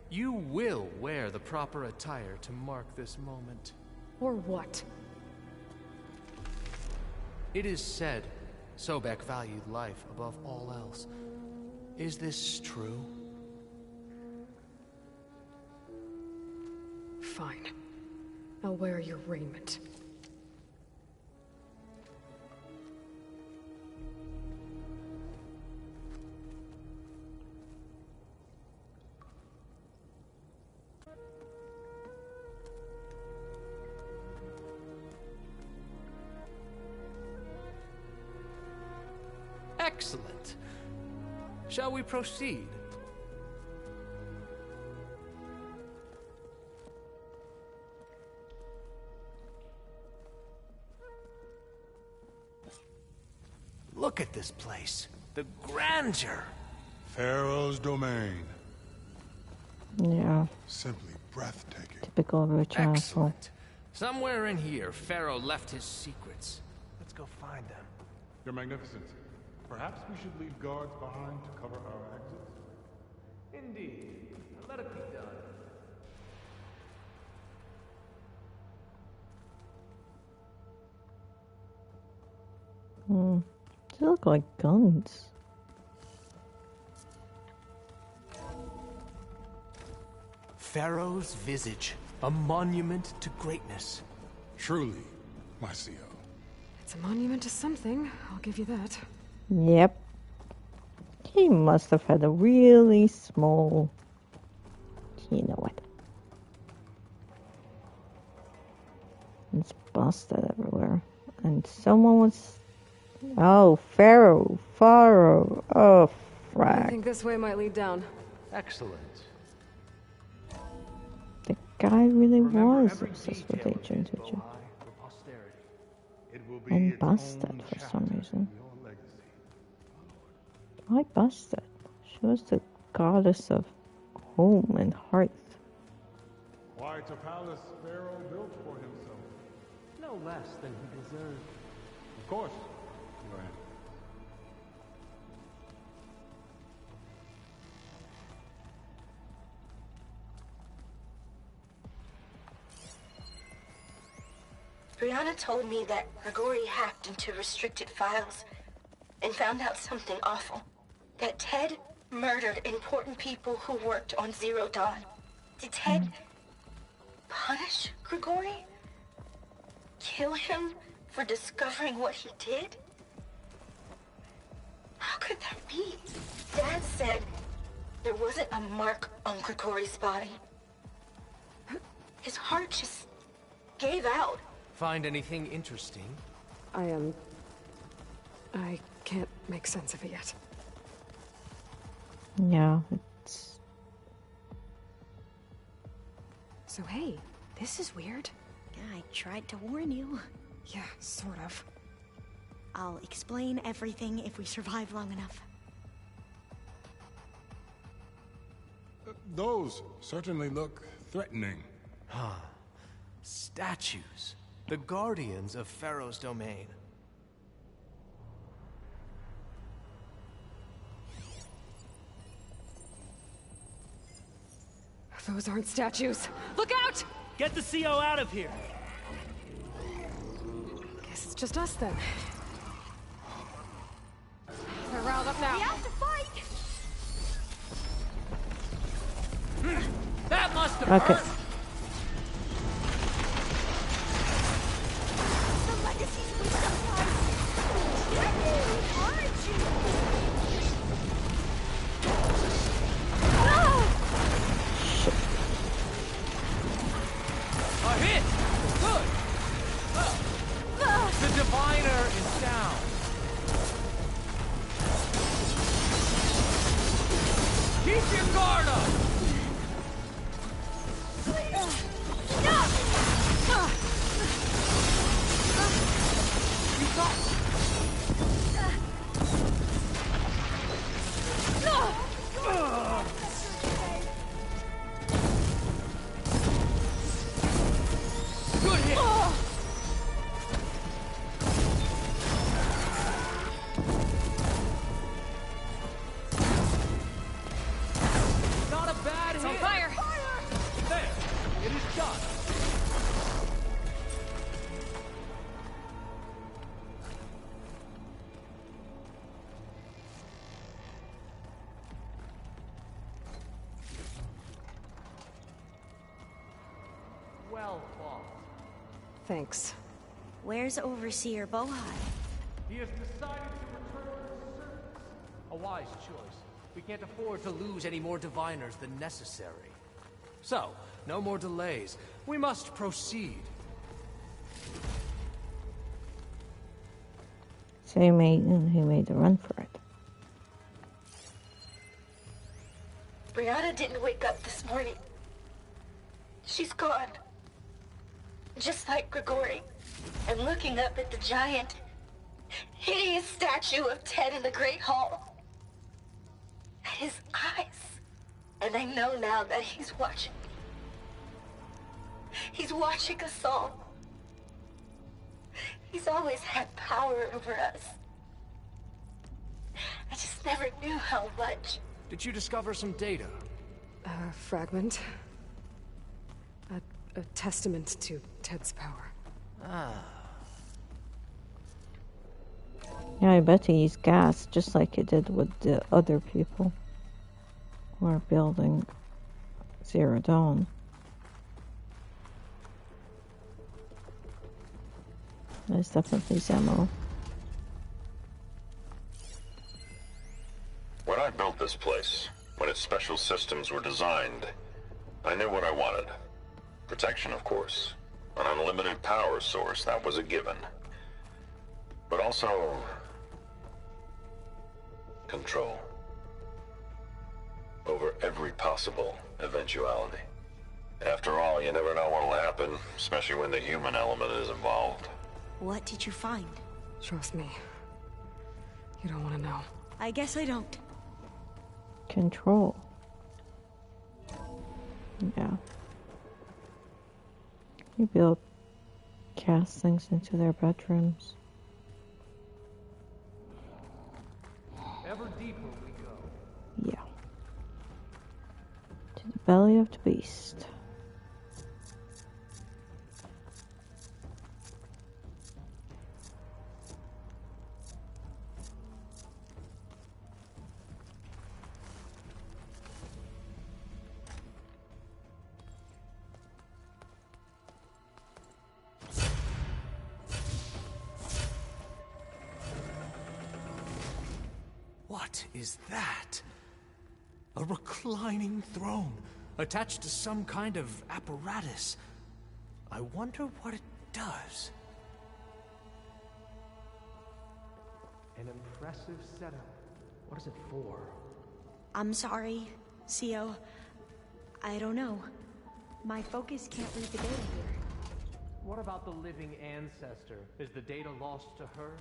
You will wear the proper attire to mark this moment. Or what? It is said Sobek valued life above all else. Is this true? Fine. I'll wear your raiment. Excellent. Shall we proceed? Look at this place. The grandeur. Pharaoh's domain. Yeah. Simply breathtaking. Typical rich asshole. Excellent. Somewhere in here, Pharaoh left his secrets. Let's go find them. Your Magnificence, perhaps we should leave guards behind to cover our exits? Indeed. Let it be done. They look like guns. Pharaoh's visage, a monument to greatness. Truly, my CO. It's a monument to something, I'll give you that. Yep. He must have had a really small... You know what? It's busted everywhere. And someone was... Oh, Pharaoh. Pharaoh. Oh, I frack. think this way might lead down. Excellent. The guy really Remember was every obsessed with detail of Agent his Vigil. Bohai for posterity. It will be And its busted own for some chapter reason. in your legacy. Why busted? She was the goddess of home and hearth. Quite a palace Pharaoh built for himself. No less than he deserved. Of course, Your Highness. Brianna told me that Grigori hacked into restricted files and found out something awful. That Ted murdered important people who worked on Zero Dawn. Did Ted punish Grigori? Kill him for discovering what he did? How could that be? Dad said there wasn't a mark on Grigori's body. His heart just gave out. Find anything interesting? I can't make sense of it yet. Yeah, it's... So hey, this is weird. Yeah, I tried to warn you. Yeah, sort of. I'll explain everything if we survive long enough. Those certainly look threatening. Huh. Statues. The guardians of Pharaoh's domain. Those aren't statues. Look out! Get the CO out of here! Guess it's just us then. They're riled up now. We have to fight! That must have Okay. hurt! The legacy's with us, guys! Aren't you? A hit! Good! The diviner is down. Keep your guard up! You got... Good hit! Not a bad hit! On fire! There! It is done! Well fought. Thanks. Where's Overseer Bohai? He has decided to return to the surface. A wise choice. We can't afford to lose any more diviners than necessary. So, no more delays. We must proceed. So he made a run for it. Brianna didn't wake up this morning. She's gone. Just like Grigori. I'm looking up at the giant hideous statue of Ted in the Great Hall. And his eyes. And I know now that he's watching me. He's watching us all. He's always had power over us. I just never knew how much. Did you discover some data? A fragment. A testament to Ted's power. Ah. Yeah, I bet he used gas, just like he did with the other people who are building Zero Dawn. There's definitely ammo. When I built this place, when its special systems were designed, I knew what I wanted. Protection, of course. An unlimited power source, that was a given. But also... control. Over every possible eventuality. After all, you never know what'll happen, especially when the human element is involved. What did you find? Trust me. You don't want to know. I guess I don't. Control. Yeah. You build castings into their bedrooms. Ever deeper we go. Yeah. To the belly of the beast. What is that? A reclining throne, attached to some kind of apparatus. I wonder what it does. An impressive setup. What is it for? I'm sorry, CO. I don't know. My focus can't read the data here. What about the living ancestor? Is the data lost to her?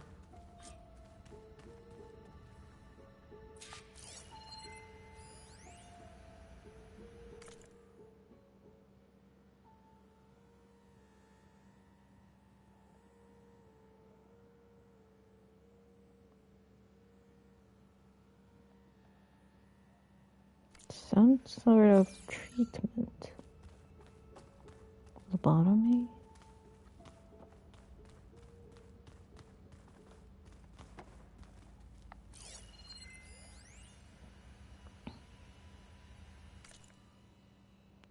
Some sort of treatment. Lobotomy?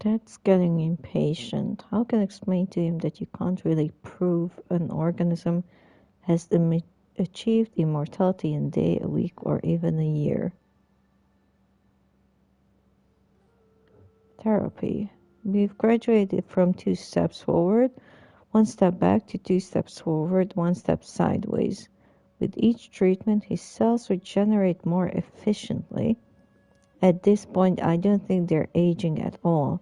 That's getting impatient. How can I explain to him that you can't really prove an organism has achieved immortality in a day, a week, or even a year? Therapy. We've graduated from 2 steps forward, 1 step back to 2 steps forward, 1 step sideways. With each treatment, his cells regenerate more efficiently. At this point, I don't think they're aging at all.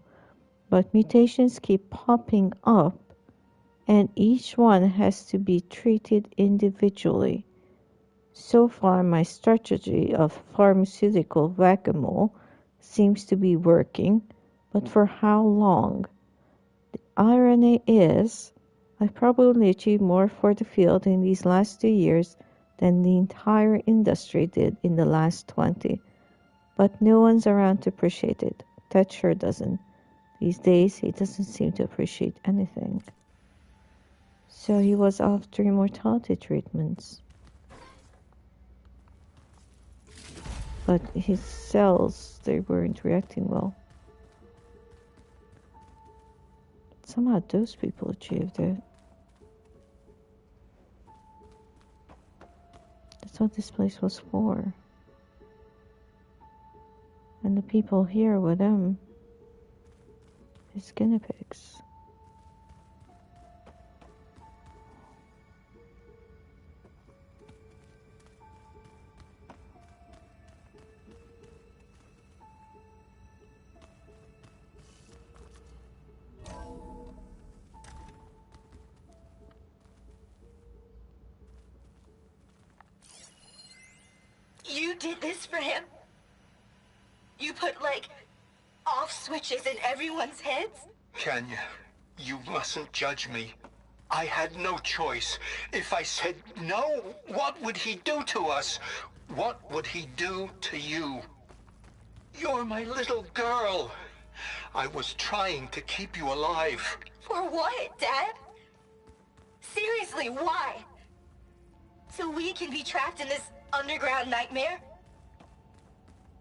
But mutations keep popping up, and each one has to be treated individually. So far, my strategy of pharmaceutical whack-a-mole seems to be working, but for how long? The irony is, I've probably achieved more for the field in these last 2 years than the entire industry did in the last 20. But no one's around to appreciate it. Ted sure doesn't. These days, he doesn't seem to appreciate anything. So he was after immortality treatments. But his cells, they weren't reacting well. Somehow those people achieved it. That's what this place was for. And the people here with him, his guinea pigs. did this for him? You put, like, off switches in everyone's heads? Kenya, you mustn't judge me. I had no choice. If I said no, what would he do to us? What would he do to you? You're my little girl. I was trying to keep you alive. For what, Dad? Seriously, why? So we can be trapped in this underground nightmare?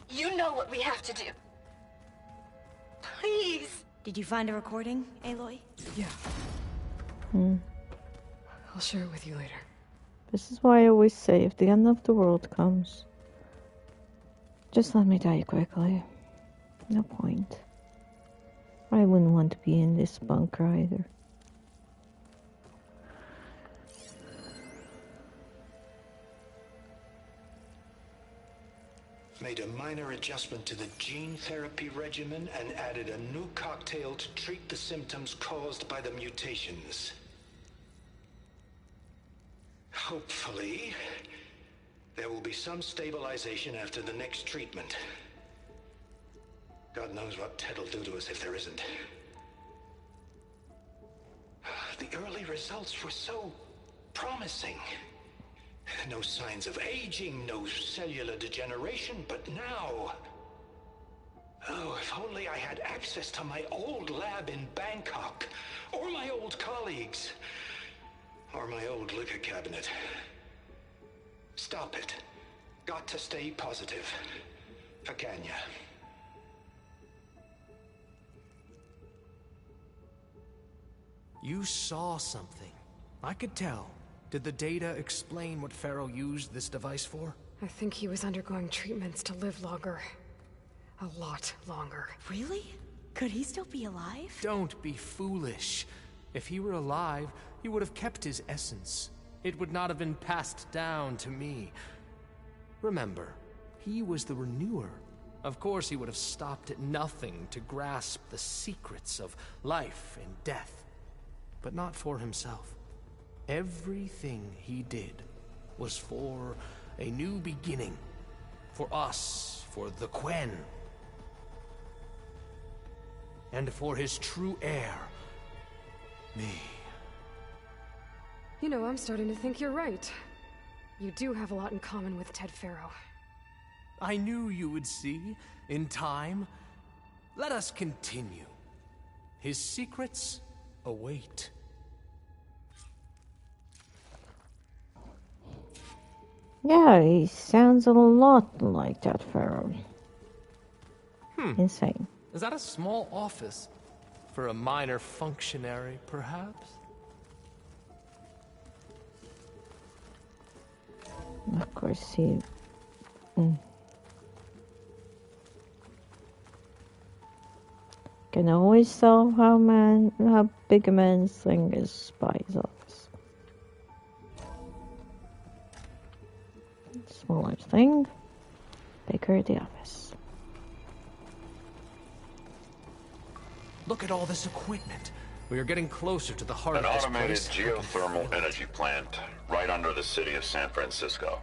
You know what we have to do. Please. Did you find a recording, Aloy? Yeah. Hmm. I'll share it with you later. This is why I always say, if the end of the world comes, just let me die quickly. No point. I wouldn't want to be in this bunker either. Made a minor adjustment to the gene therapy regimen and added a new cocktail to treat the symptoms caused by the mutations. Hopefully, there will be some stabilization after the next treatment. God knows what Ted'll do to us if there isn't. The early results were so promising. No signs of aging, no cellular degeneration, but now... Oh, if only I had access to my old lab in Bangkok, or my old colleagues, or my old liquor cabinet. Stop it. Got to stay positive. For Kenya. You saw something. I could tell. Did the data explain what Pharaoh used this device for? I think he was undergoing treatments to live longer. A lot longer. Really? Could he still be alive? Don't be foolish. If he were alive, he would have kept his essence. It would not have been passed down to me. Remember, he was the renewer. Of course he would have stopped at nothing to grasp the secrets of life and death. But not for himself. Everything he did was for a new beginning. For us, for the Quen. And for his true heir, me. You know, I'm starting to think you're right. You do have a lot in common with Ted Pharaoh. I knew you would see, in time. Let us continue. His secrets await. Yeah, he sounds a lot like that Pharaoh. Insane. Is that a small office? For a minor functionary, perhaps? Of course, he... Can always tell how big a man's thing is by his office. Smaller thing, bigger the office. Look at all this equipment. We are getting closer to the heart An of this automated place. geothermal energy plant right under the city of San Francisco.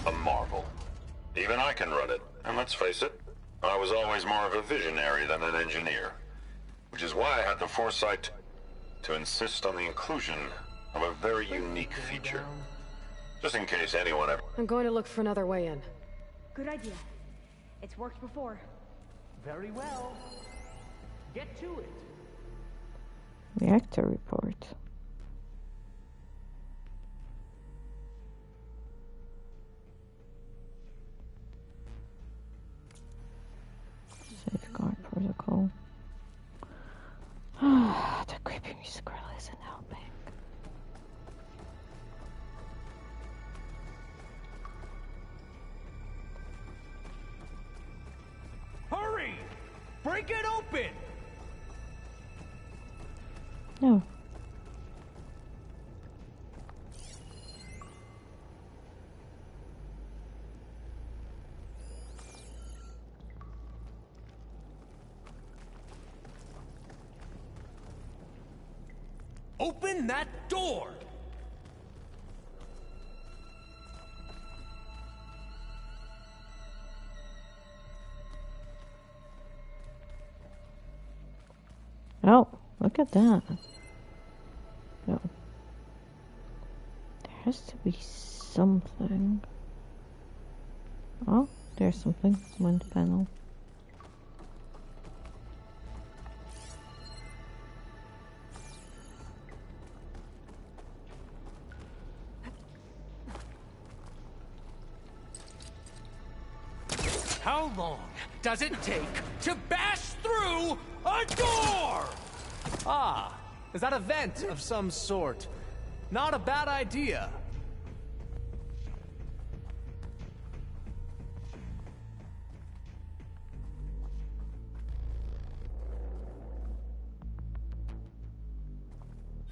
A marvel. Even I can run it, and let's face it, I was always more of a visionary than an engineer. Which is why I had the foresight to insist on the inclusion of a very unique feature. Just in case anyone ever... I'm going to look for another way in. Good idea. It's worked before. Very well. Get to it. Reactor report. Safeguard protocol. The creepy music really isn't helping. Hurry! Break it open! No. Open that door! Oh, look at that. No. There has to be something. Oh, there's something. Wind panel. How long does it take to bash through a door? Ah, is that a vent of some sort? Not a bad idea.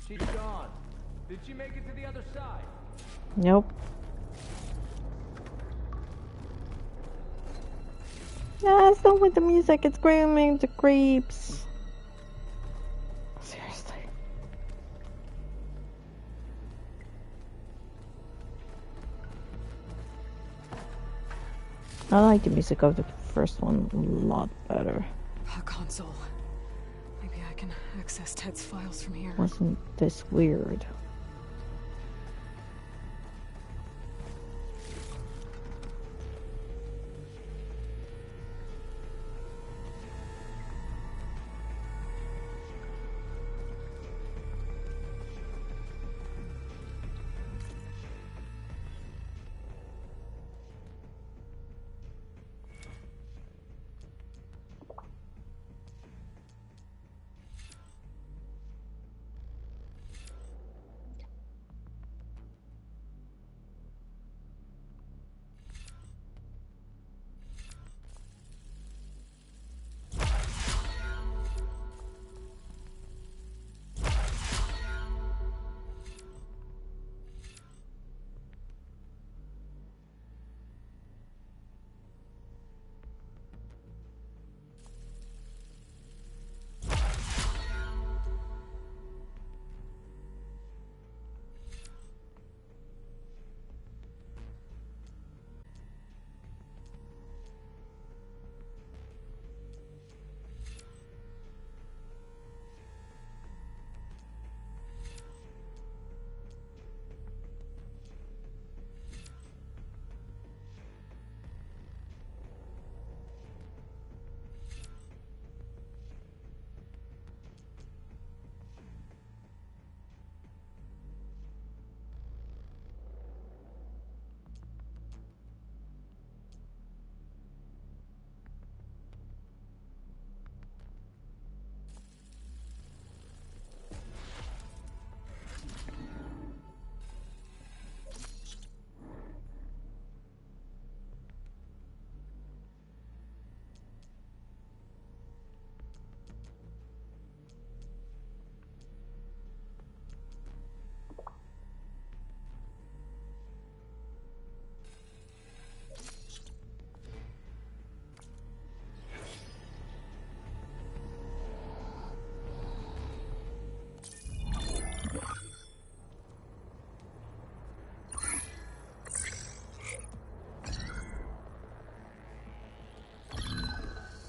She's gone. Did she make it to the other side? Nope. Yeah, stop with the music. It's screaming the creeps. Seriously. I like the music of the first one a lot better. A console. Maybe I can access Ted's files from here. Wasn't this weird?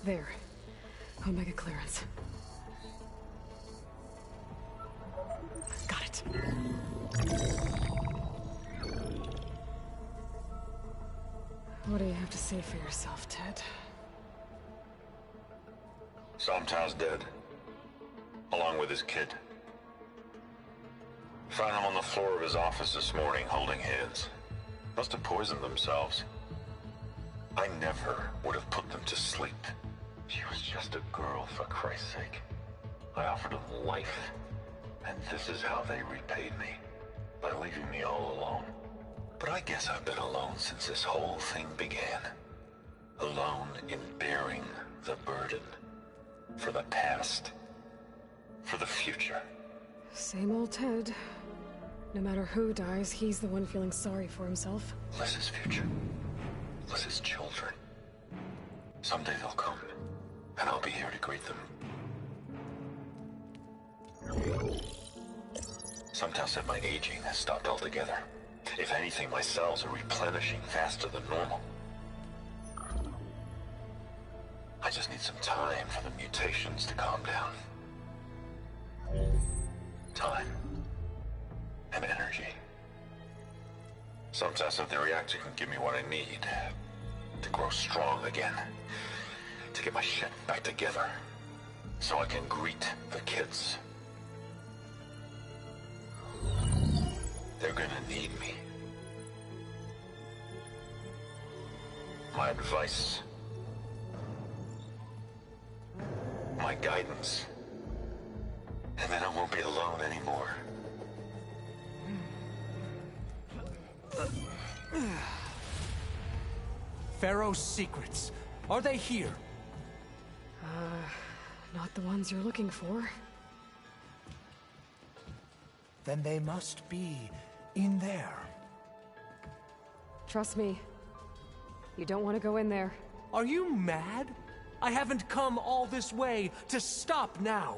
There. Omega clearance. Got it. What do you have to say for yourself, Ted? Somtown's dead. Along with his kid. Found them on the floor of his office this morning, holding hands. Must have poisoned themselves. I never would have put them to sleep. She was just a girl, for Christ's sake. I offered them life, and this is how they repaid me. By leaving me all alone. But I guess I've been alone since this whole thing began. Alone in bearing the burden. For the past. For the future. Same old Ted. No matter who dies, he's the one feeling sorry for himself. Liz's future. Liz's children. Someday they'll come, and I'll be here to greet them. Sometown said my aging has stopped altogether. If anything, my cells are replenishing faster than normal. I just need some time for the mutations to calm down. Time. And energy. Some test of the reactor can give me what I need to grow strong again. To get my shit back together. So I can greet the kids. They're gonna need me. My advice. My guidance. And then I won't be alone anymore. Pharaoh's secrets. Are they here? Not the ones you're looking for. Then they must be in there. Trust me. You don't want to go in there. Are you mad? I haven't come all this way to stop now.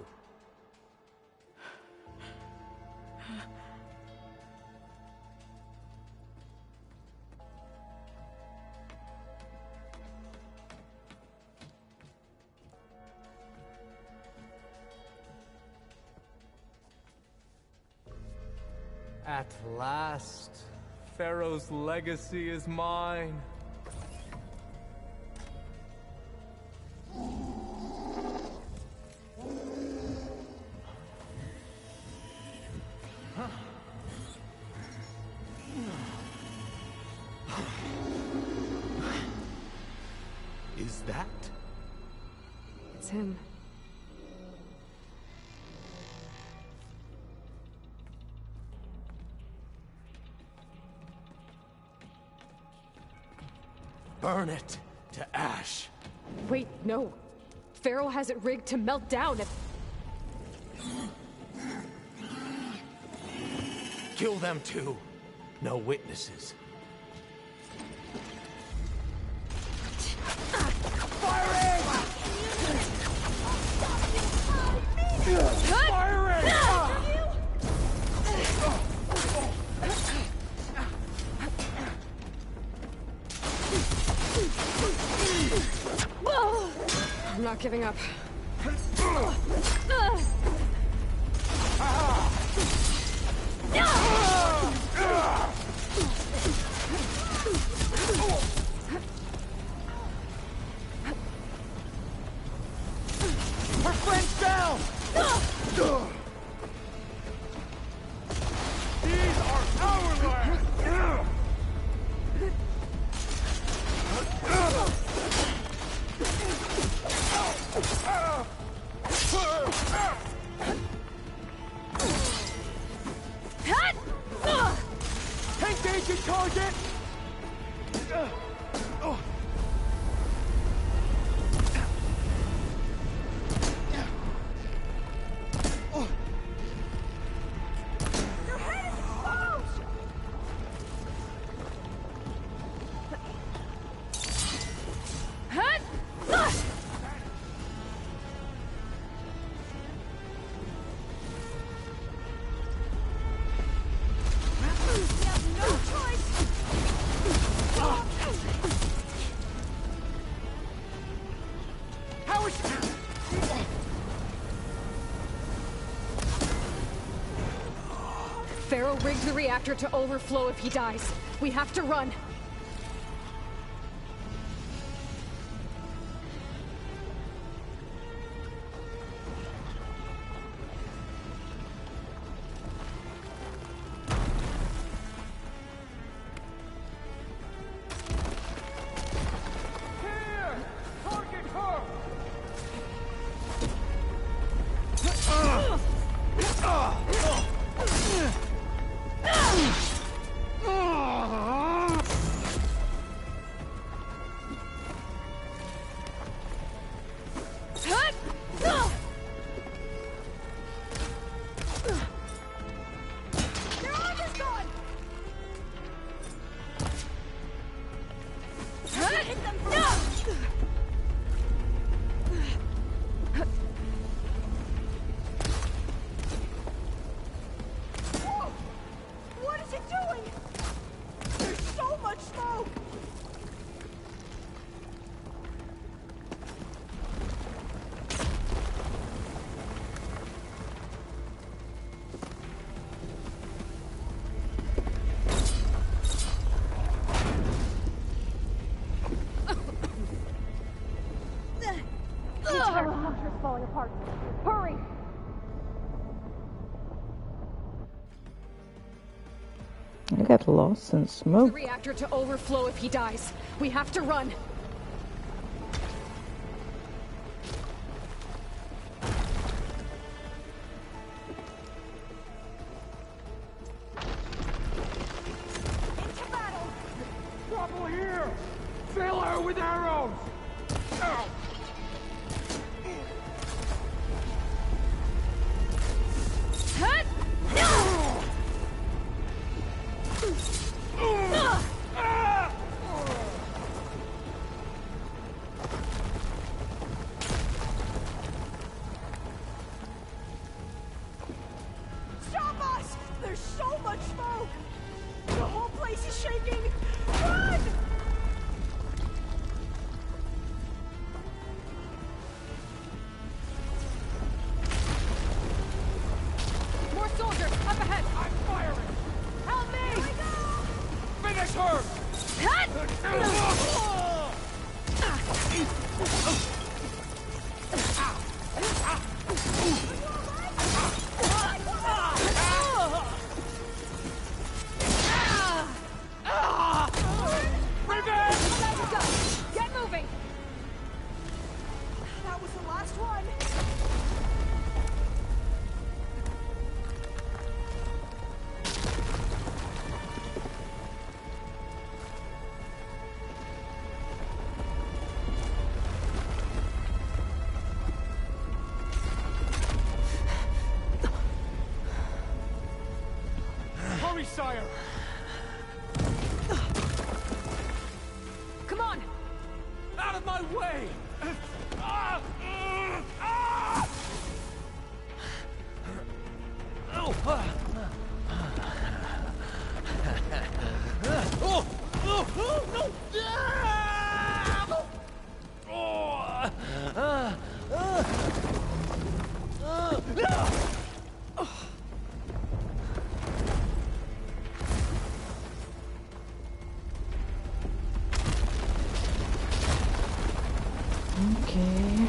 At last, Pharaoh's legacy is mine. Is that? It's him. Burn it to ash. Wait, no. Pharaoh has it rigged to melt down if... Kill them too. No witnesses. I'm not giving up. Her friend's down! These are our lands! Engaging target! Pharaoh rigged the reactor to overflow if he dies. We have to run. I got lost in The smoke. reactor to overflow if he dies. We have to run. Into battle! Trouble here! Fill her with arrows! Ow. Hut! Stop us! There's so much smoke! The whole place is shaking! Run! More soldiers up ahead. I'm firing! Help me! Here we go! Finish her! Hut! Get moving! That was the last one! Hurry, sire! Come on! Out of my way! Okay.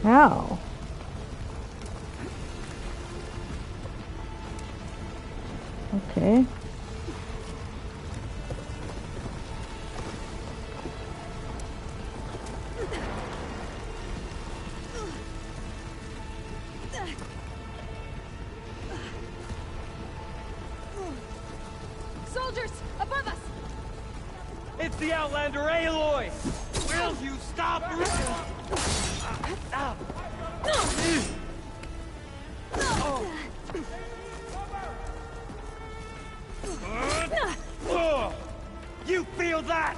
Ow. Okay. Soldiers, above us! It's the Outlander Aloy! Will you stop? You feel that?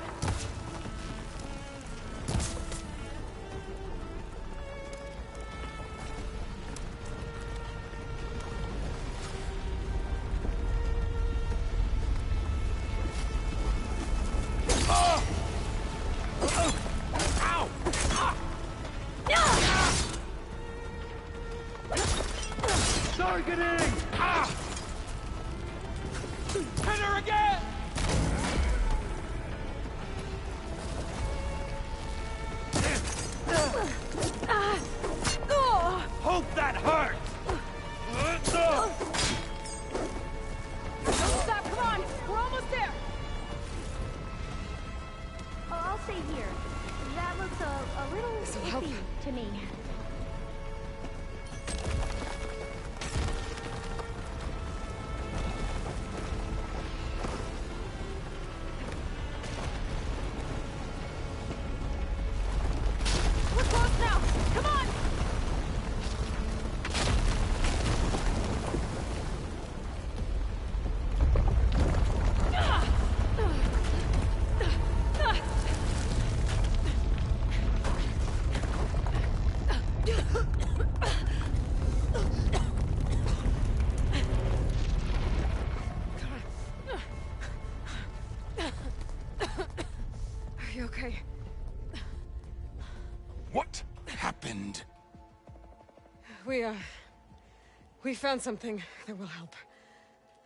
Targeting! Hit her again! Hope that hurt! Don't stop, come on! We're almost there! Oh, I'll stay here. That looks a little iffy to me. We're close now! Come on! What happened? We found something that will help.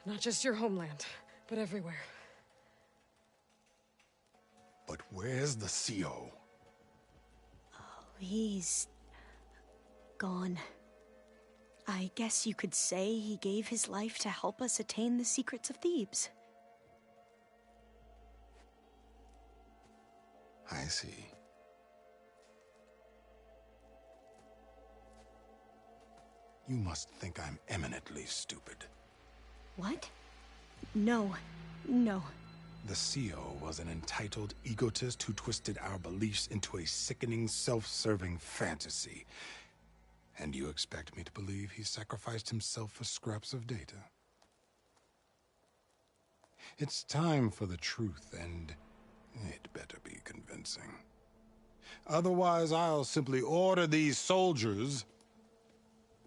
Not just your homeland, but everywhere. But where's the CO? Oh, he's gone. I guess you could say he gave his life to help us attain the secrets of Thebes. I see. You must think I'm eminently stupid. What? No. No. The CO was an entitled egotist who twisted our beliefs into a sickening, self-serving fantasy. And you expect me to believe he sacrificed himself for scraps of data? It's time for the truth, and it better be convincing. Otherwise, I'll simply order these soldiers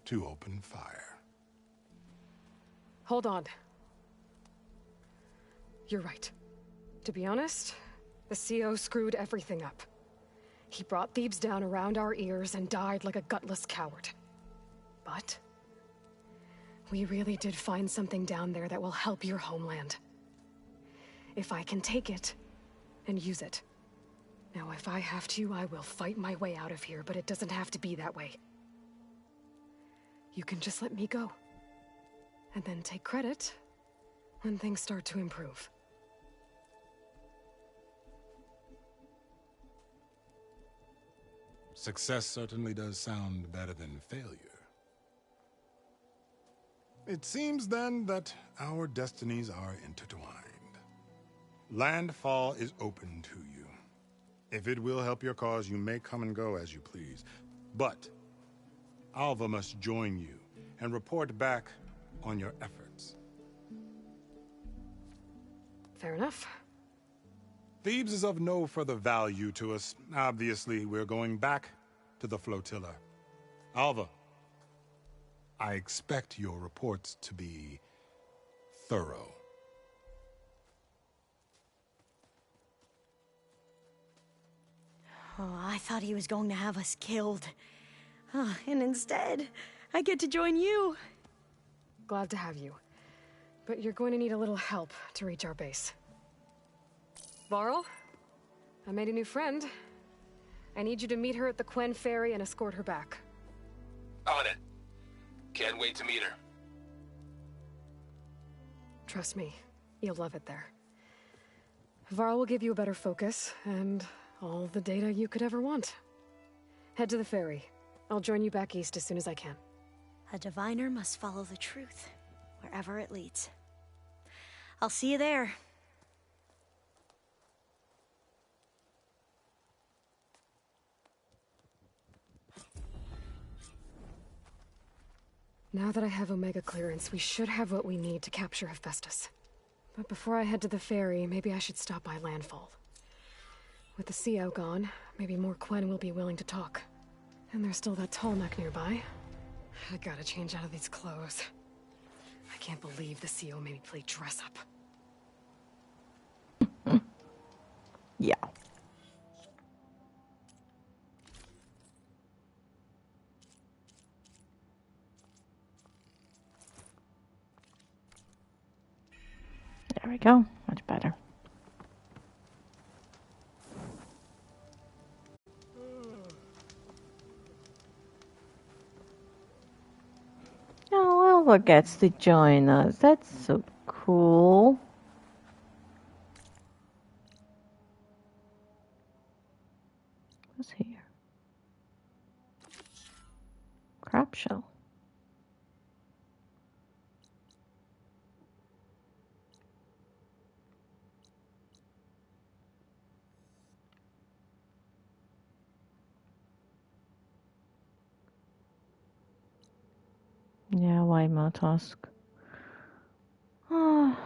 to open fire. Hold on. You're right. To be honest, the CO screwed everything up. He brought Thebes down around our ears and died like a gutless coward. But we really did find something down there that will help your homeland. If I can take it and use it. Now, if I have to, I will fight my way out of here, but it doesn't have to be that way. You can just let me go. And then take credit when things start to improve. Success certainly does sound better than failure. It seems then that our destinies are intertwined. Landfall is open to you. If it will help your cause, you may come and go as you please. But Alva must join you and report back on your efforts. Fair enough. Thebes is of no further value to us. Obviously, we're going back to the flotilla. Alva, I expect your reports to be thorough. Oh, I thought he was going to have us killed. And instead, I get to join you. Glad to have you. But you're going to need a little help to reach our base. Varl, I made a new friend. I need you to meet her at the Quen Ferry and escort her back. On it. Can't wait to meet her. Trust me, you'll love it there. Varl will give you a better focus, and all the data you could ever want. Head to the ferry. I'll join you back east as soon as I can. A diviner must follow the truth, wherever it leads. I'll see you there. Now that I have Omega clearance, we should have what we need to capture Hephaestus. But before I head to the ferry, maybe I should stop by Landfall. With the CO gone, maybe more Quen will be willing to talk. And there's still that tall neck nearby. I gotta change out of these clothes. I can't believe the CO made me play dress up. Yeah. There we go. Much better. Oh, Alva gets to join us. That's so cool. What's here? Crab shell. Yeah, white mouth husk. Oh,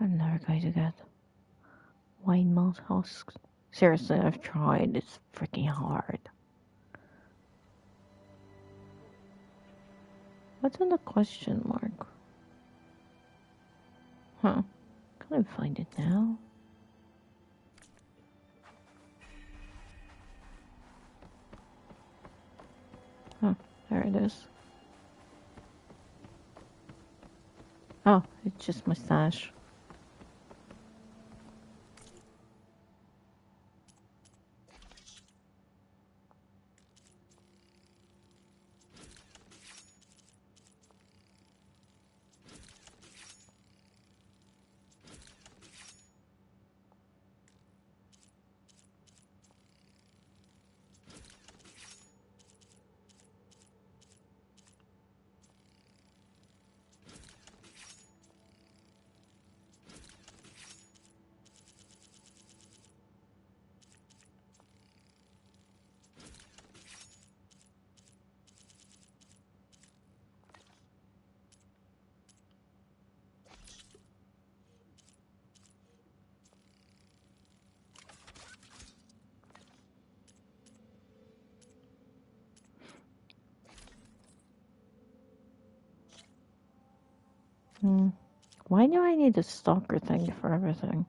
I'm never going to get white mouth husks. Seriously, I've tried. It's freaking hard. What's in the question mark? Huh. Can't find it now. Oh, there it is. Oh, it's just my stash. Why do I need a stalker thing for everything?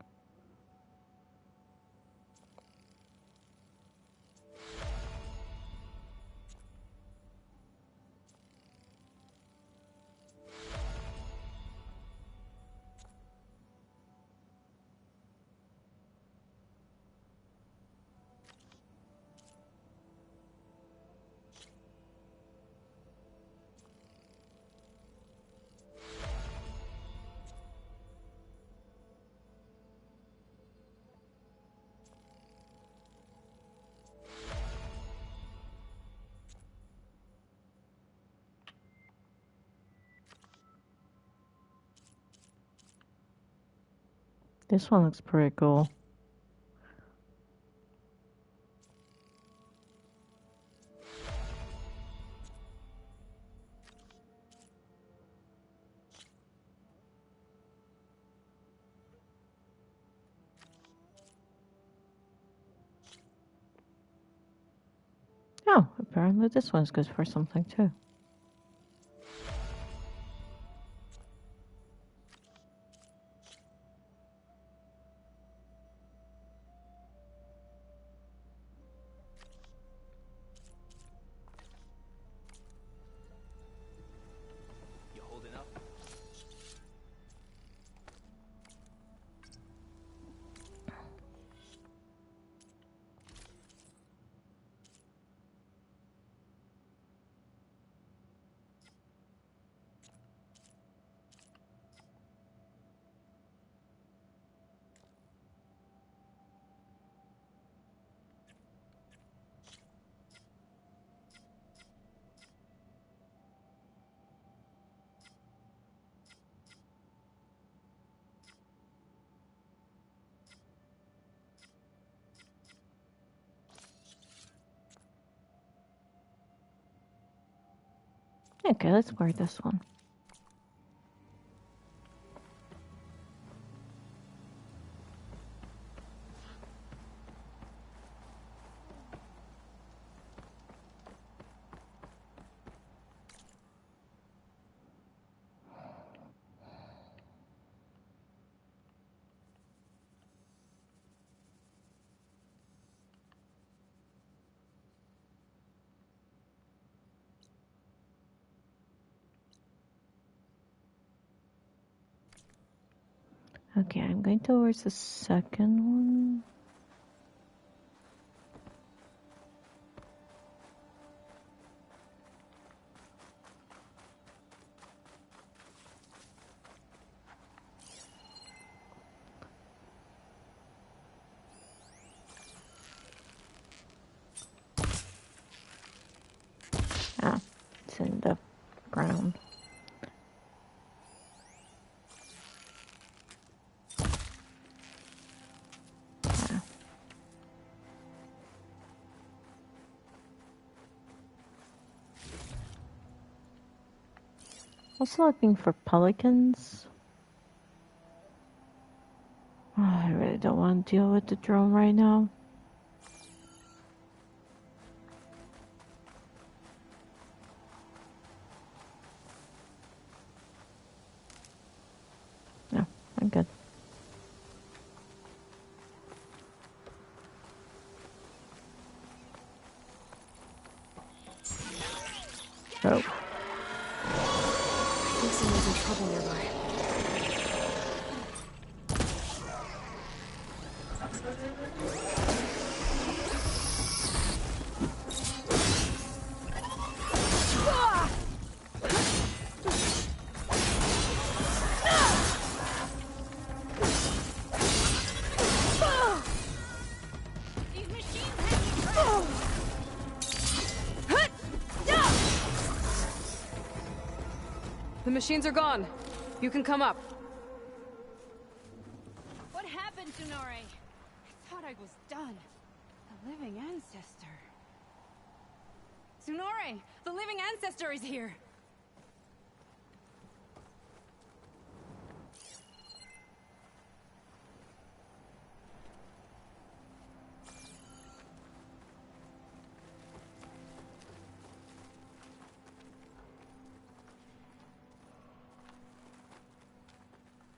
This one looks pretty cool. Oh, apparently this one's good for something too. You holding up? Okay, let's wear this one. Okay, I'm going towards the second one. Ah, it's in the ground. Ah. Also looking for pelicans. Oh, I really don't want to deal with the drone right now. No, I'm good. Oh. I think someone's in trouble nearby. The machines are gone. You can come up. What happened, Tsunore? I thought I was done. The living ancestor. Tsunore! The living ancestor is here!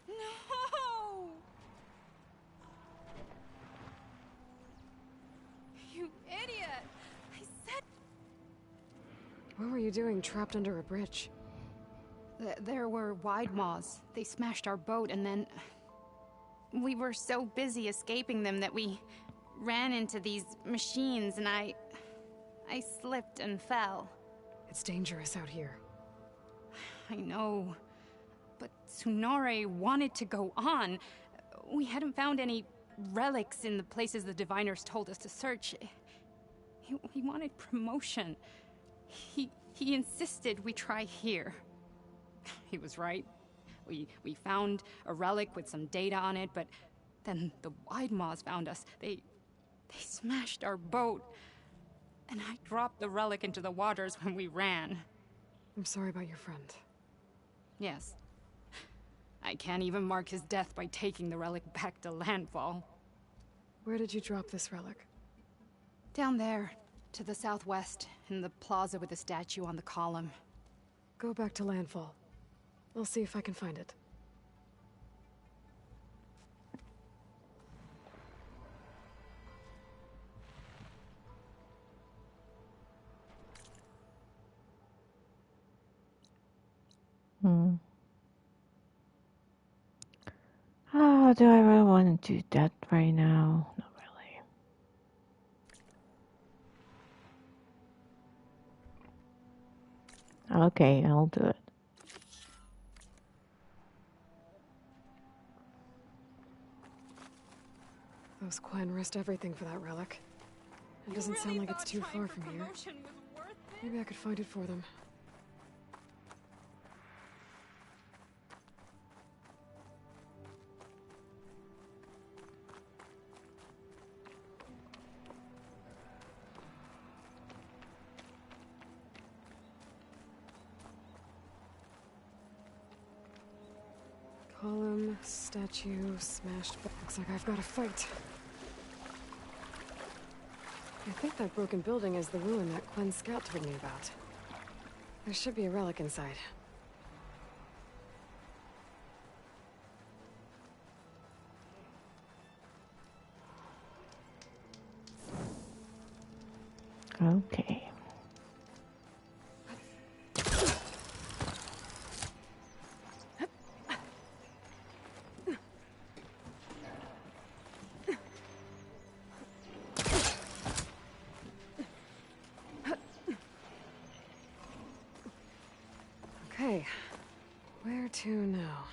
No! You idiot! I said... What were you doing trapped under a bridge? There were wide maws. They smashed our boat and then... We were so busy escaping them that we ran into these machines and I slipped and fell. It's dangerous out here. I know. But Tsunore wanted to go on. We hadn't found any relics in the places the diviners told us to search. He wanted promotion. He insisted we try here. He was right. We found a relic with some data on it, but then the Wide Maws found us. They smashed our boat. And I dropped the relic into the waters when we ran. I'm sorry about your friend. Yes. I can't even mark his death by taking the relic back to landfall. Where did you drop this relic? Down there, to the southwest, in the plaza with the statue on the column. Go back to landfall. I'll see if I can find it. Oh, do I really want to do that right now? Not really. Okay, I'll do it. Those Quen risked everything for that relic. It doesn't sound like it's too far from here. Maybe I could find it for them. Column, statue, smashed. Looks like I've got to fight. I think that broken building is the ruin that Quen Scout told me about. There should be a relic inside. Okay. Okay, where to now?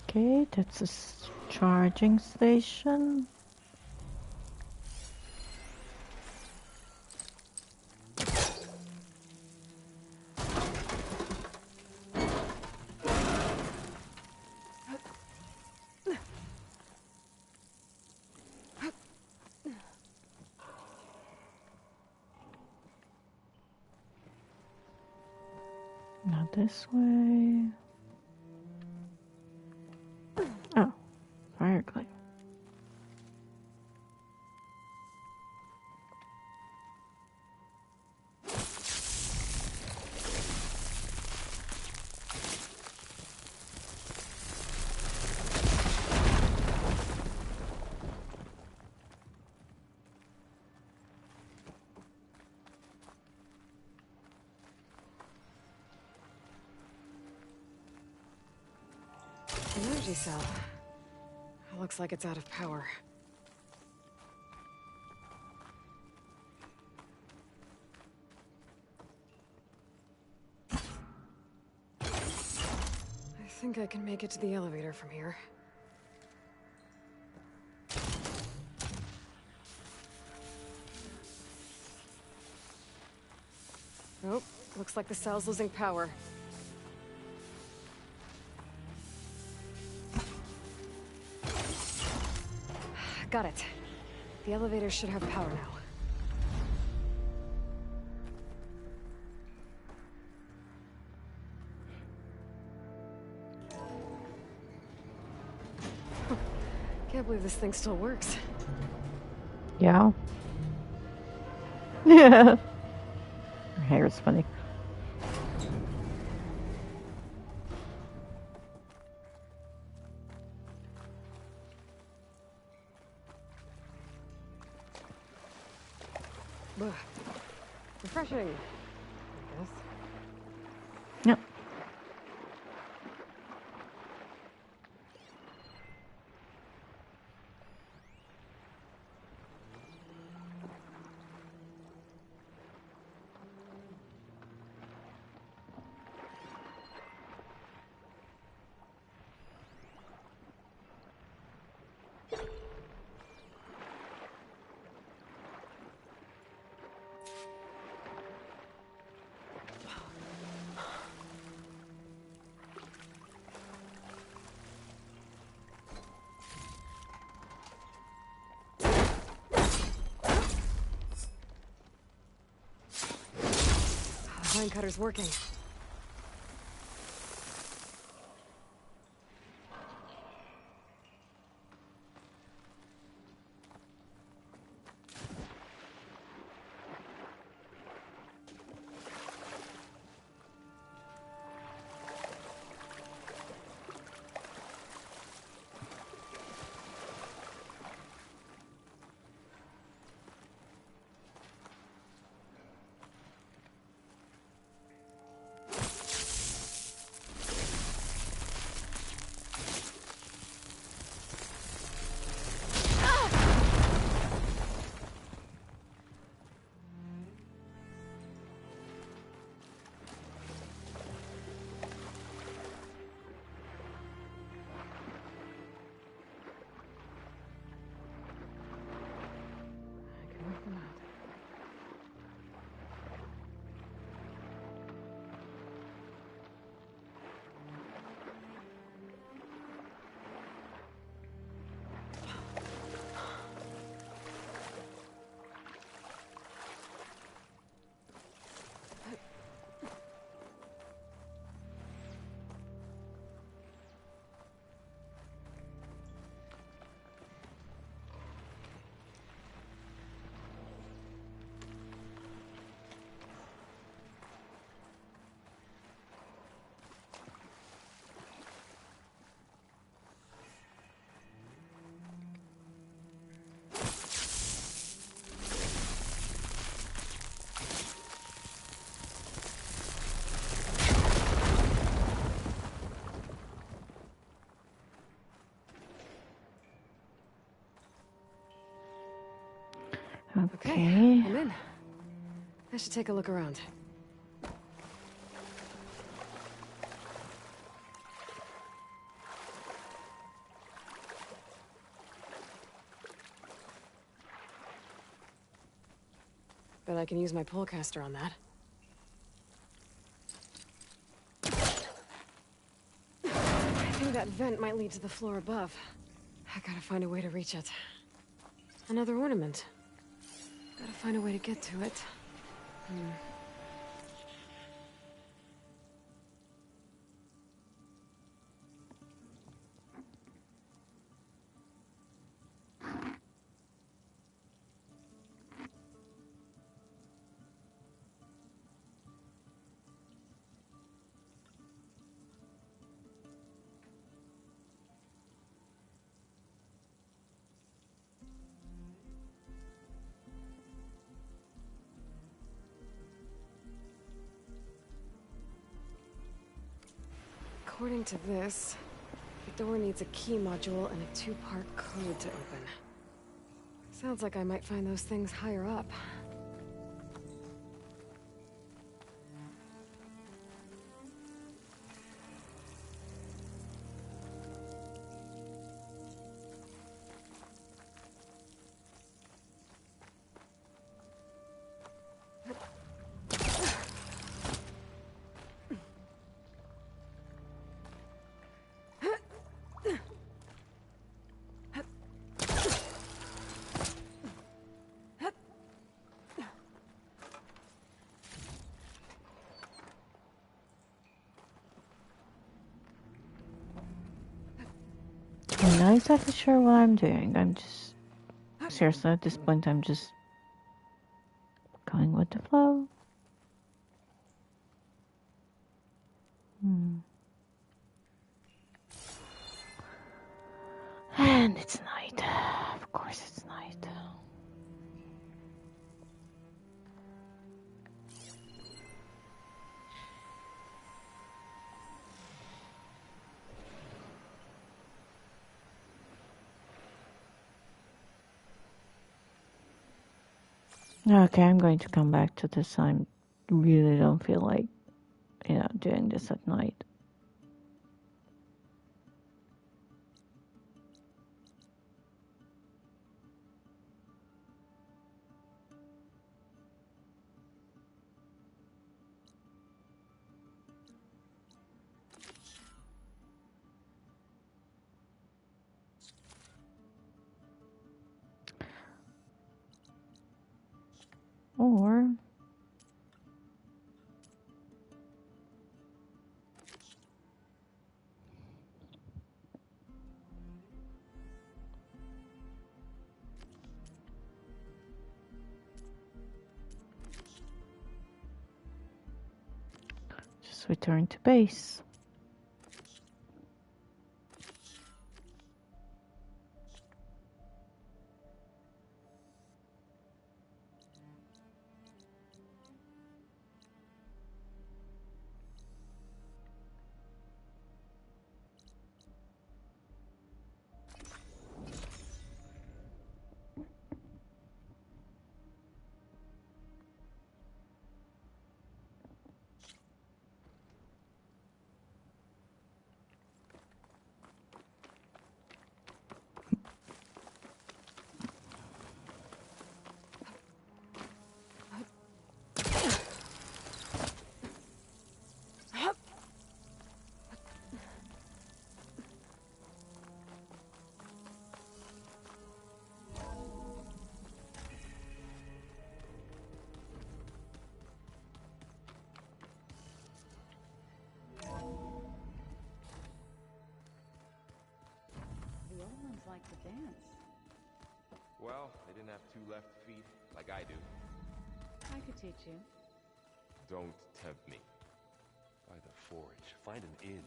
Okay, that's a charging station. Not this way. Oh, fire glare. An energy cell. Looks like it's out of power. I think I can make it to the elevator from here. Oh, looks like the cell's losing power. Got it. The elevator should have power now. Can't believe this thing still works. Yeah. Yeah. Her hair is funny. Ugh. Refreshing, I guess. Yep. The line cutter's working. Okay. I'm in. I should take a look around. Bet I can use my polecaster on that. I think that vent might lead to the floor above. I gotta find a way to reach it. Another ornament. Gotta find a way to get to it. According to this, the door needs a key module and a 2-part code to open. Sounds like I might find those things higher up. I'm not exactly sure what I'm doing. I'm just... Seriously, at this point, I'm just... going with the flow. And it's night. Of course it's night. Okay, I'm going to come back to this. I really don't feel like, doing this at night. Or... just return to base. The old ones like to dance. Well, they didn't have 2 left feet like I do. I could teach you. Don't tempt me. By the forge, find an inn.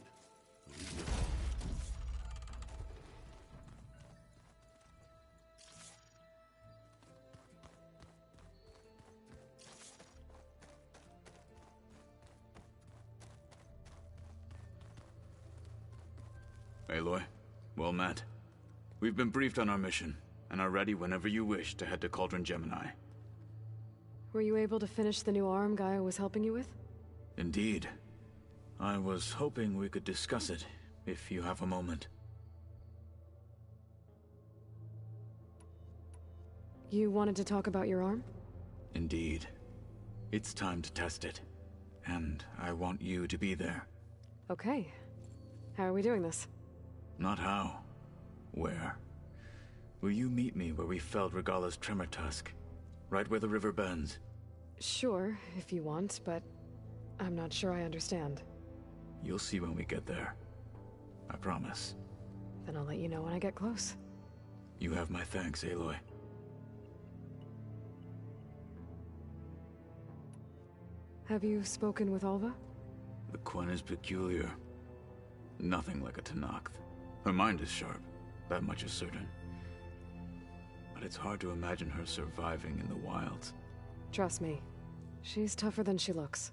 Aloy, well met. We've been briefed on our mission, and are ready whenever you wish to head to Cauldron Gemini. Were you able to finish the new arm Gaia was helping you with? Indeed. I was hoping we could discuss it, if you have a moment. You wanted to talk about your arm? Indeed. It's time to test it. And I want you to be there. Okay. How are we doing this? Not how. Where? Will you meet me where we felled Regala's tremor tusk? Right where the river bends? Sure, if you want, but I'm not sure I understand. You'll see when we get there. I promise. Then I'll let you know when I get close. You have my thanks, Aloy. Have you spoken with Alva? The Quen is peculiar. Nothing like a Tenakth. Her mind is sharp, that much is certain. But it's hard to imagine her surviving in the wilds. Trust me, she's tougher than she looks.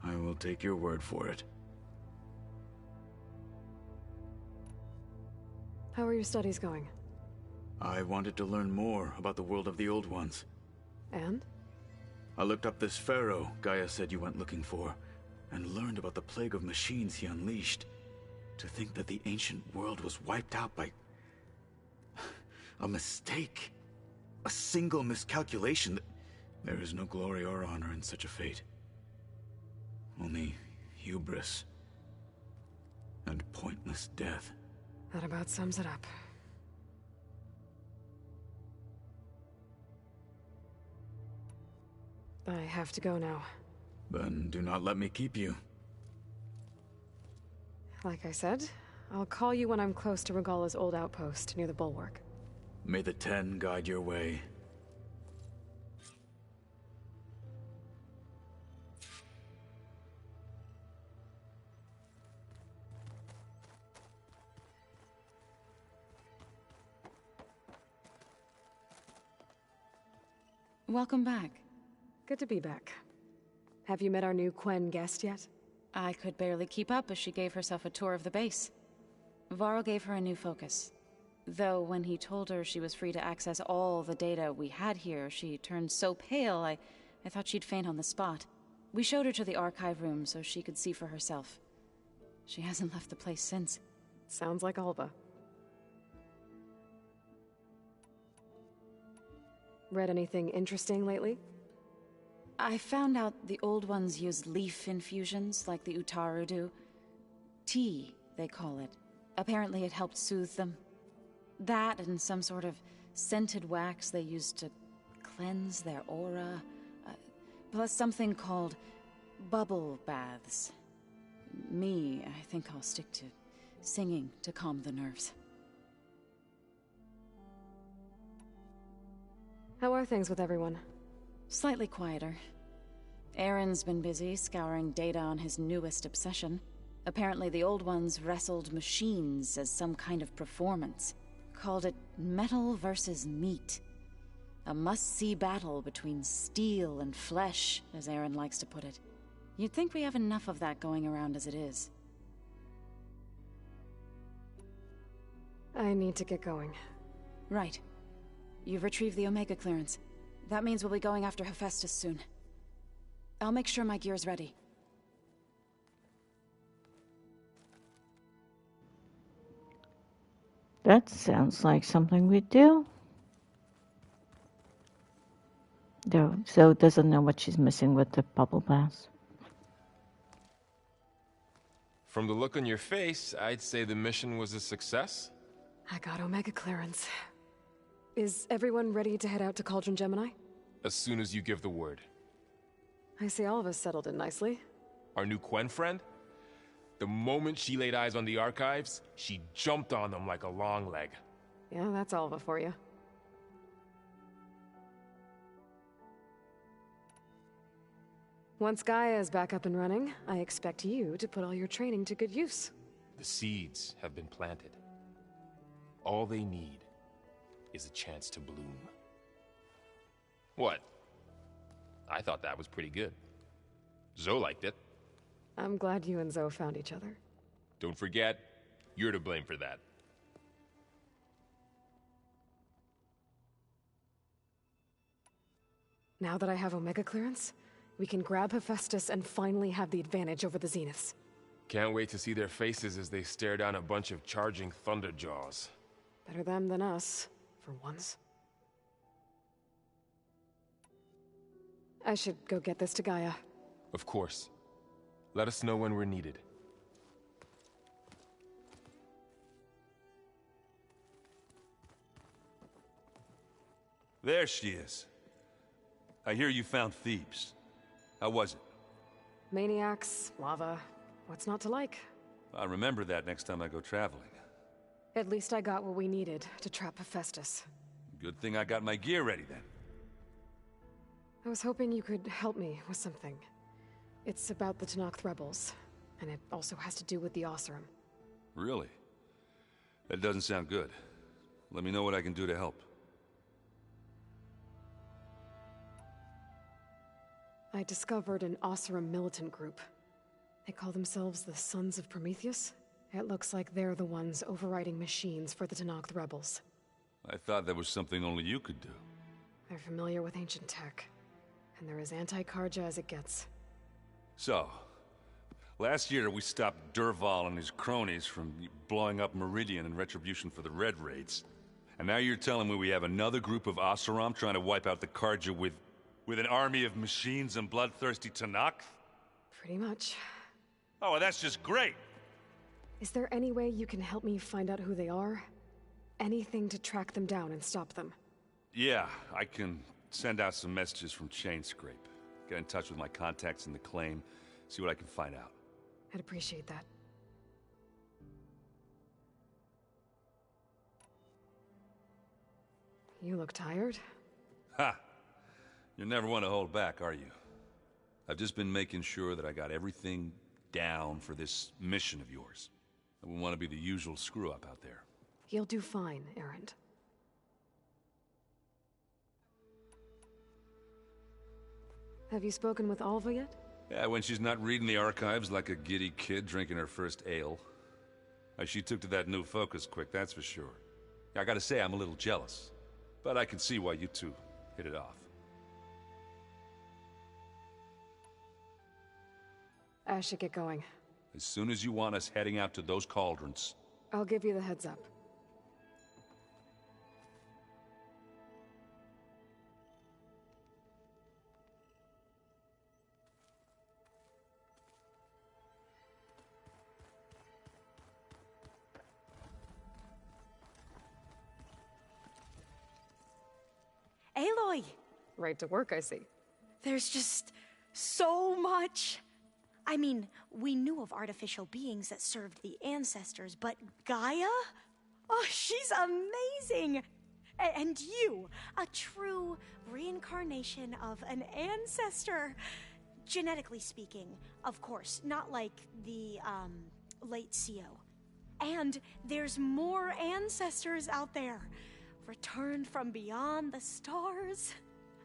I will take your word for it. How are your studies going? I wanted to learn more about the world of the Old Ones. And? I looked up this pharaoh Gaia said you went looking for, and learned about the plague of machines he unleashed. To think that the ancient world was wiped out by a mistake. A single miscalculation. There is no glory or honor in such a fate. Only hubris and pointless death. That about sums it up. I have to go now. Then do not let me keep you. Like I said, I'll call you when I'm close to Regalla's old outpost near the bulwark. May the Ten guide your way. Welcome back. Good to be back. Have you met our new Quen guest yet? I could barely keep up as she gave herself a tour of the base. Varl gave her a new focus. Though when he told her she was free to access all the data we had here, she turned so pale I thought she'd faint on the spot. We showed her to the archive room so she could see for herself. She hasn't left the place since. Sounds like Alba. Read anything interesting lately? I found out the Old Ones use leaf infusions like the Utaru do. Tea, they call it. Apparently it helped soothe them. That and some sort of scented wax they used to cleanse their aura. Plus something called bubble baths. Me, I think I'll stick to singing to calm the nerves. How are things with everyone? Slightly quieter. Aaron's been busy scouring data on his newest obsession. Apparently the Old Ones wrestled machines as some kind of performance. Called it metal versus meat. A must-see battle between steel and flesh, as Aaron likes to put it. You'd think we have enough of that going around as it is. I need to get going. Right. You've retrieved the Omega clearance. That means we'll be going after Hephaestus soon. I'll make sure my gear's ready. That sounds like something we'd do. Though, Zoe doesn't know what she's missing with the bubble baths. From the look on your face, I'd say the mission was a success. I got Omega clearance. Is everyone ready to head out to Cauldron Gemini? As soon as you give the word. I see all of us settled in nicely. Our new Quen friend? The moment she laid eyes on the archives, she jumped on them like a long leg. Yeah, that's Alva for you. Once Gaia is back up and running, I expect you to put all your training to good use. The seeds have been planted. All they need is a chance to bloom. What? I thought that was pretty good. Zoe liked it. I'm glad you and Zoe found each other. Don't forget, you're to blame for that. Now that I have Omega clearance, we can grab Hephaestus and finally have the advantage over the Zeniths. Can't wait to see their faces as they stare down a bunch of charging Thunderjaws. Better them than us, for once. I should go get this to Gaia. Of course. Let us know when we're needed. There she is. I hear you found Thebes. How was it? Maniacs, lava, what's not to like? I'll remember that next time I go traveling. At least I got what we needed to trap Hephaestus. Good thing I got my gear ready then. I was hoping you could help me with something. It's about the Tenakth rebels, and it also has to do with the Oseram. Really? That doesn't sound good. Let me know what I can do to help. I discovered an Oseram militant group. They call themselves the Sons of Prometheus, It looks like they're the ones overriding machines for the Tenakth rebels. I thought that was something only you could do. They're familiar with ancient tech, and they're as anti-Karja as it gets. So, last year we stopped Durval and his cronies from blowing up Meridian in retribution for the Red Raids. And now you're telling me we have another group of Oseram trying to wipe out the Karja with an army of machines and bloodthirsty Tenakth? Pretty much. Oh, well, that's just great! Is there any way you can help me find out who they are? Anything to track them down and stop them? Yeah, I can send out some messages from Chainscrape. Get in touch with my contacts in the claim, see what I can find out. I'd appreciate that. You look tired. Ha! You're never one to hold back, are you? I've just been making sure that I got everything down for this mission of yours. I wouldn't want to be the usual screw-up out there. You'll do fine, Erend. Have you spoken with Alva yet? Yeah, when she's not reading the archives like a giddy kid drinking her first ale. She took to that new focus quick, that's for sure. I gotta say, I'm a little jealous. But I can see why you two hit it off. I should get going. As soon as you want us heading out to those cauldrons. I'll give you the heads up. Aloy! Right to work, I see. There's just so much. I mean, we knew of artificial beings that served the ancestors, but Gaia? Oh, she's amazing! And you, a true reincarnation of an ancestor. Genetically speaking, of course, not like the, late CO. And there's more ancestors out there, returned from beyond the stars.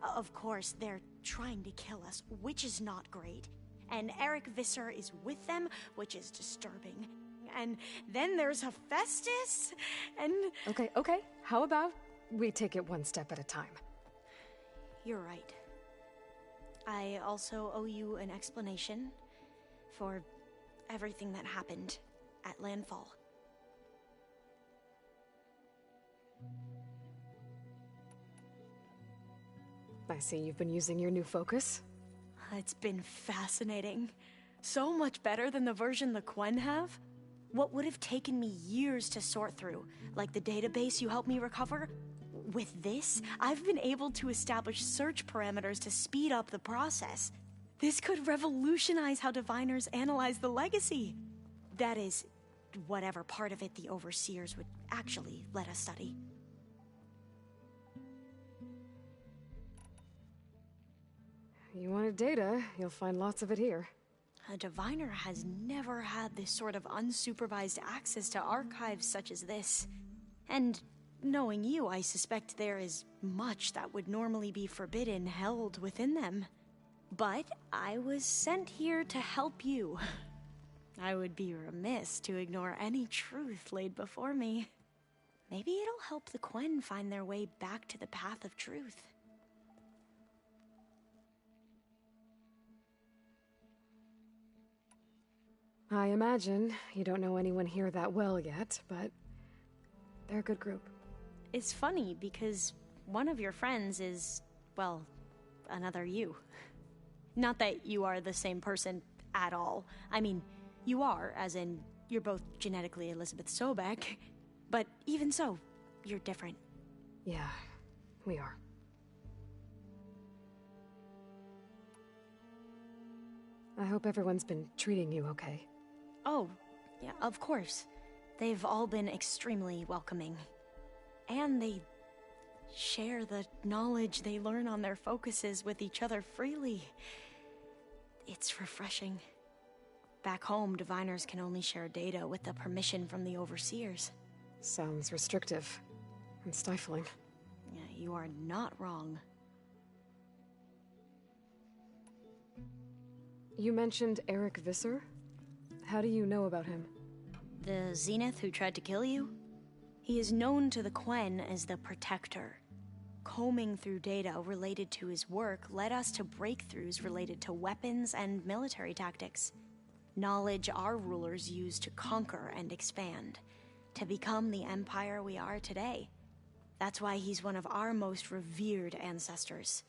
Of course, they're trying to kill us, which is not great. And Eric Visser is with them, which is disturbing. And then there's Hephaestus, and... Okay. How about we take it one step at a time? You're right. I also owe you an explanation for everything that happened at Landfall. I see you've been using your new focus. It's been fascinating. So much better than the version the Quen have. What would have taken me years to sort through, like the database you helped me recover, with this, I've been able to establish search parameters to speed up the process. This could revolutionize how diviners analyze the legacy. That is, whatever part of it the Overseers would actually let us study. You wanted data, you'll find lots of it here. A diviner has never had this sort of unsupervised access to archives such as this. And knowing you, I suspect there is much that would normally be forbidden held within them. But I was sent here to help you. I would be remiss to ignore any truth laid before me. Maybe it'll help the Quen find their way back to the path of truth. I imagine you don't know anyone here that well yet, but they're a good group. It's funny because one of your friends is, well, another you. Not that you are the same person at all. I mean, you are, as in, you're both genetically Elizabeth Sobek, but even so, you're different. Yeah, we are. I hope everyone's been treating you okay. Oh, yeah, of course. They've all been extremely welcoming. And they share the knowledge they learn on their focuses with each other freely. It's refreshing. Back home, diviners can only share data with the permission from the Overseers. Sounds restrictive and stifling. Yeah, you are not wrong. You mentioned Eric Visser? How do you know about him? The Zenith who tried to kill you? He is known to the Quen as the Protector. Combing through data related to his work led us to breakthroughs related to weapons and military tactics. Knowledge our rulers used to conquer and expand, to become the empire we are today. That's why he's one of our most revered ancestors.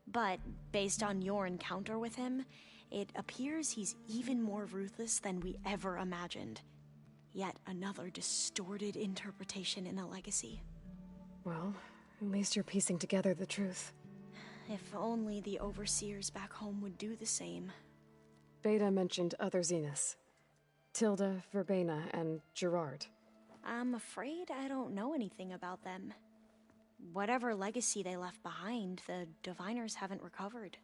But, based on your encounter with him, it appears he's even more ruthless than we ever imagined. Yet another distorted interpretation in the legacy. Well, at least you're piecing together the truth. If only the overseers back home would do the same. Beta mentioned other Zeniths. Tilda, Verbena, and Gerard. I'm afraid I don't know anything about them. Whatever legacy they left behind, the Diviners haven't recovered.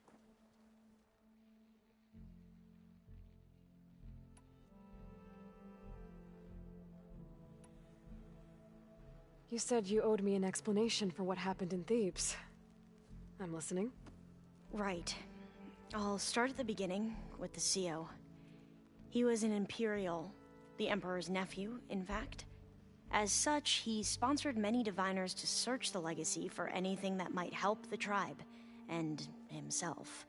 You said you owed me an explanation for what happened in Thebes. I'm listening. Right. I'll start at the beginning, with the CO. He was an Imperial, the Emperor's nephew, in fact. As such, he sponsored many Diviners to search the legacy for anything that might help the tribe, and himself.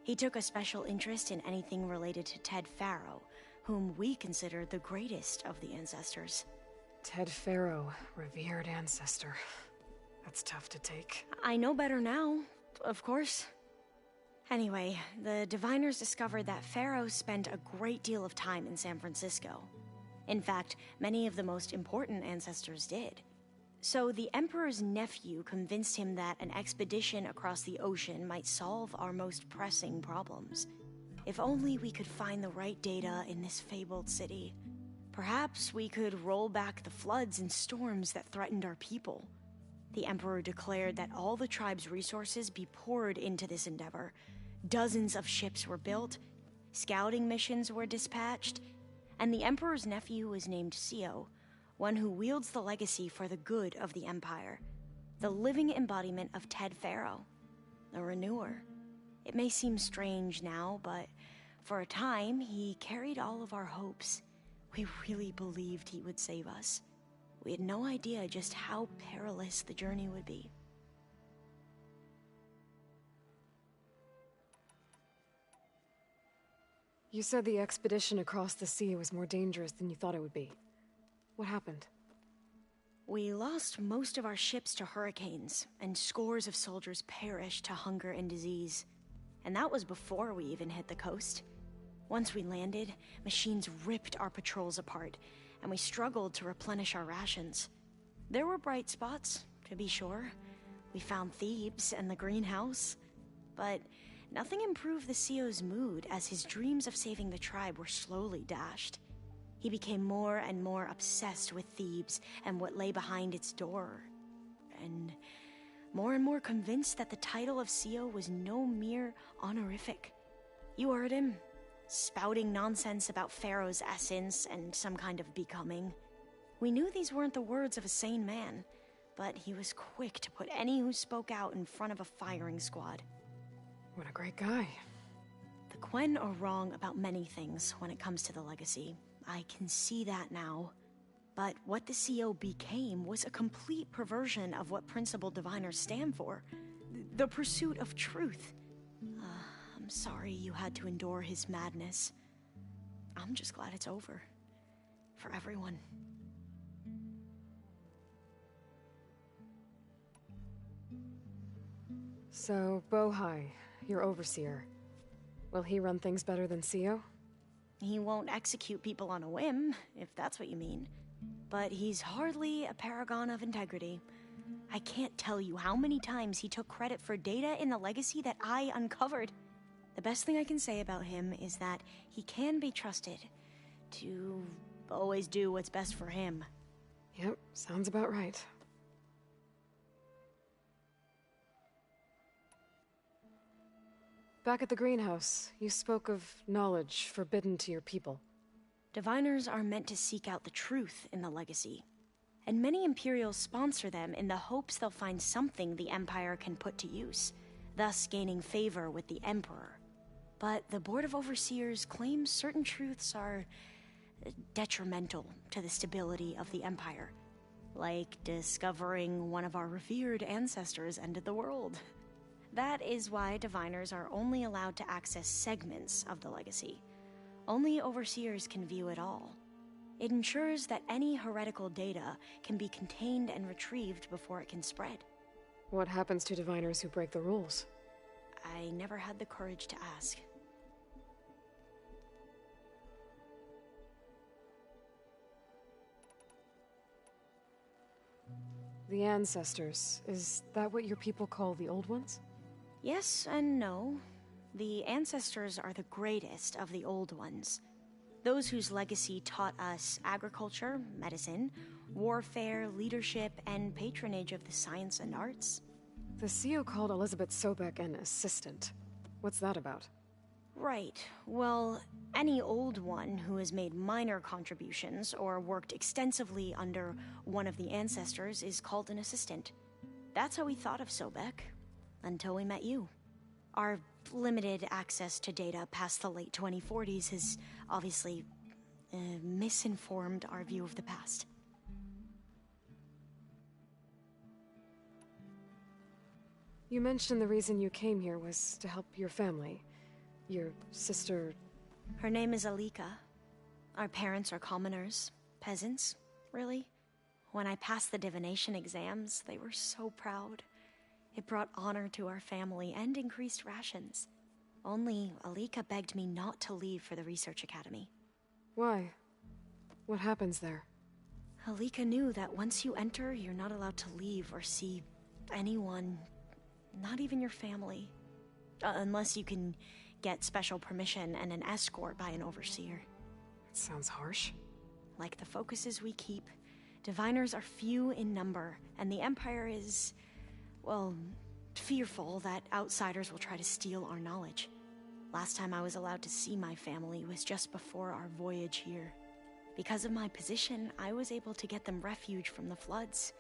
He took a special interest in anything related to Ted Faro, whom we consider the greatest of the ancestors. Ted Faro, revered ancestor. That's tough to take. I know better now, of course. Anyway, the Diviners discovered that Faro spent a great deal of time in San Francisco. In fact, many of the most important ancestors did. So the Emperor's nephew convinced him that an expedition across the ocean might solve our most pressing problems. If only we could find the right data in this fabled city. Perhaps we could roll back the floods and storms that threatened our people. The Emperor declared that all the tribe's resources be poured into this endeavor. Dozens of ships were built, scouting missions were dispatched, and the Emperor's nephew was named CO, one who wields the legacy for the good of the Empire. The living embodiment of Ted Faro, the Renewer. It may seem strange now, but for a time, he carried all of our hopes. We really believed he would save us. We had no idea just how perilous the journey would be. You said the expedition across the sea was more dangerous than you thought it would be. What happened? We lost most of our ships to hurricanes, and scores of soldiers perished to hunger and disease. And that was before we even hit the coast. Once we landed, machines ripped our patrols apart, and we struggled to replenish our rations. There were bright spots, to be sure. We found Thebes and the greenhouse. But nothing improved the CO's mood as his dreams of saving the tribe were slowly dashed. He became more and more obsessed with Thebes and what lay behind its door. And more convinced that the title of CO was no mere honorific. You heard him. Spouting nonsense about Pharaoh's essence and some kind of becoming. We knew these weren't the words of a sane man, but he was quick to put any who spoke out in front of a firing squad. What a great guy. The Quen are wrong about many things when it comes to the legacy. I can see that now. But what the CO became was a complete perversion of what principled diviners stand for. The pursuit of truth. I'm sorry you had to endure his madness. I'm just glad it's over. For everyone. So, Bohai, your overseer. Will he run things better than CO? He won't execute people on a whim, if that's what you mean. But he's hardly a paragon of integrity. I can't tell you how many times he took credit for data in the legacy that I uncovered. The best thing I can say about him is that he can be trusted to always do what's best for him. Yep, sounds about right. Back at the greenhouse, you spoke of knowledge forbidden to your people. Diviners are meant to seek out the truth in the legacy. And many Imperials sponsor them in the hopes they'll find something the Empire can put to use, thus gaining favor with the Emperor. But the Board of Overseers claims certain truths are detrimental to the stability of the Empire. Like discovering one of our revered ancestors ended the world. That is why diviners are only allowed to access segments of the legacy. Only overseers can view it all. It ensures that any heretical data can be contained and retrieved before it can spread. What happens to diviners who break the rules? I never had the courage to ask. The ancestors, is that what your people call the old ones? Yes and no. The ancestors are the greatest of the old ones. Those whose legacy taught us agriculture, medicine, warfare, leadership, and patronage of the science and arts. The CEO called Elizabeth Sobek an assistant. What's that about? Right. Well, any old one who has made minor contributions or worked extensively under one of the ancestors is called an assistant. That's how we thought of Sobek, until we met you. Our limited access to data past the late 2040s has obviously misinformed our view of the past. You mentioned the reason you came here was to help your family. Your sister... Her name is Alika. Our parents are commoners. Peasants, really. When I passed the divination exams, they were so proud. It brought honor to our family and increased rations. Only Alika begged me not to leave for the research academy. Why? What happens there? Alika knew that once you enter, you're not allowed to leave or see anyone, not even your family. Unless you can get special permission and an escort by an overseer. It sounds harsh. Like the focuses we keep, diviners are few in number, and the Empire is, well, fearful that outsiders will try to steal our knowledge. Last time I was allowed to see my family was just before our voyage here. Because of my position, I was able to get them refuge from the floods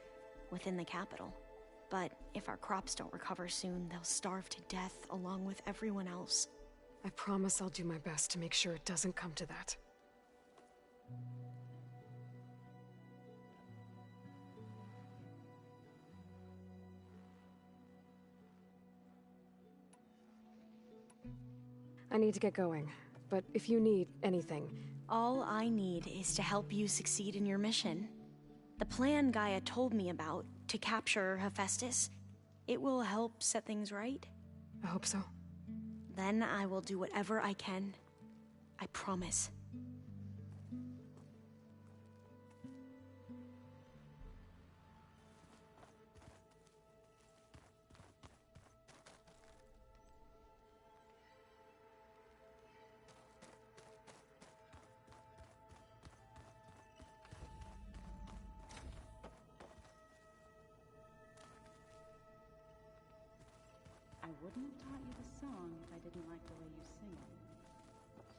within the capital. But if our crops don't recover soon, they'll starve to death along with everyone else. I promise I'll do my best to make sure it doesn't come to that. I need to get going, but if you need anything... All I need is to help you succeed in your mission. The plan Gaia told me about, to capture Hephaestus, it will help set things right. I hope so. Then I will do whatever I can. I promise. I wouldn't have taught you the song if I didn't like the way you sing it.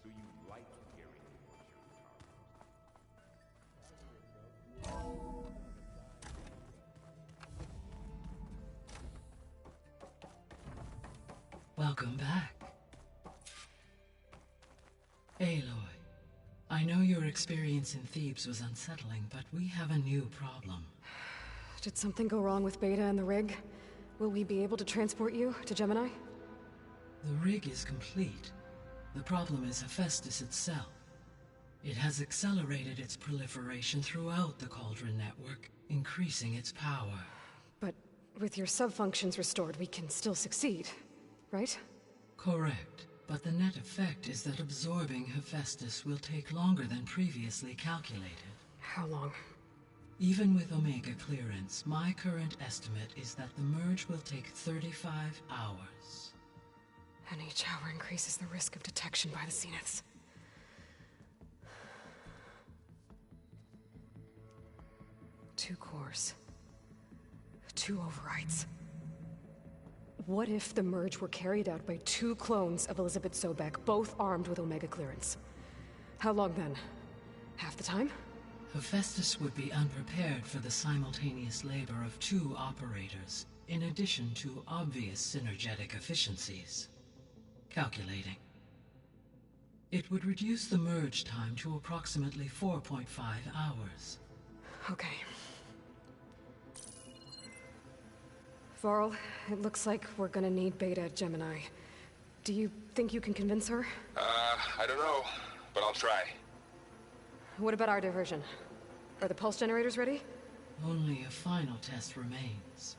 So you like hearing Welcome back. Aloy, I know your experience in Thebes was unsettling, but we have a new problem. Did something go wrong with Beta and the rig? Will we be able to transport you to Gemini? The rig is complete. The problem is Hephaestus itself. It has accelerated its proliferation throughout the Cauldron network, increasing its power. But with your sub-functions restored, we can still succeed, right? Correct. But the net effect is that absorbing Hephaestus will take longer than previously calculated. How long? Even with Omega clearance, my current estimate is that the merge will take 35 hours. And each hour increases the risk of detection by the Zeniths. Two cores. Two overrides. What if the merge were carried out by two clones of Elizabeth Sobek, both armed with Omega clearance? How long then? Half the time? Hephaestus would be unprepared for the simultaneous labor of two operators, in addition to obvious synergetic efficiencies. Calculating. It would reduce the merge time to approximately 4.5 hours. Okay. Varl, it looks like we're gonna need Beta at Gemini. Do you think you can convince her? I don't know, but I'll try. What about our diversion? Are the pulse generators ready? Only a final test remains.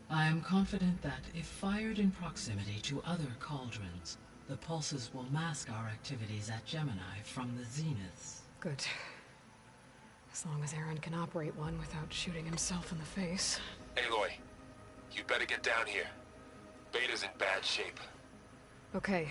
I am confident that if fired in proximity to other cauldrons, the pulses will mask our activities at Gemini from the zeniths. Good. As long as Aaron can operate one without shooting himself in the face. Aloy, you better get down here. Beta's in bad shape. Okay.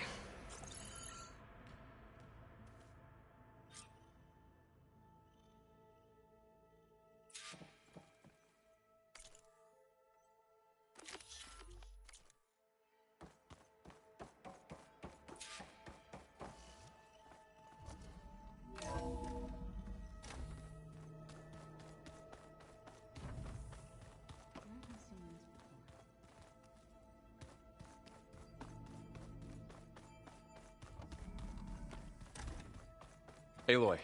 Aloy.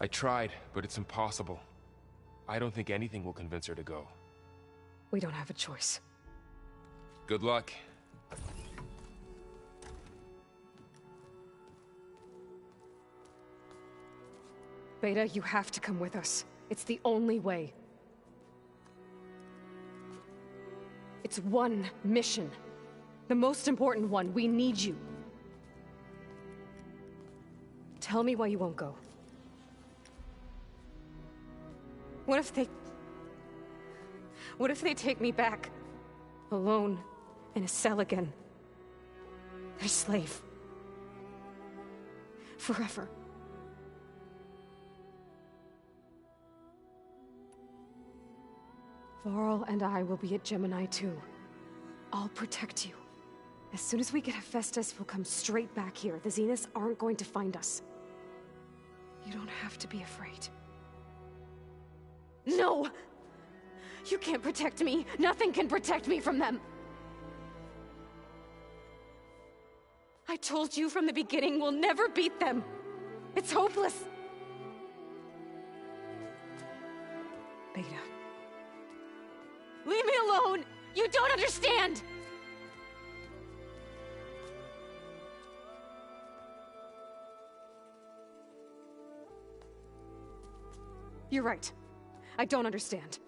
I tried, but it's impossible. I don't think anything will convince her to go. We don't have a choice. Good luck. Beta, you have to come with us. It's the only way. It's one mission. The most important one. We need you. Tell me why you won't go. What if they take me back? Alone, in a cell again. Their slave. Forever. Varl and I will be at Gemini too. I'll protect you. As soon as we get Hephaestus, we'll come straight back here. The Zeniths aren't going to find us. You don't have to be afraid. No! You can't protect me. Nothing can protect me from them. I told you from the beginning we'll never beat them. It's hopeless. Beta. Leave me alone! You don't understand! You're right. I don't understand.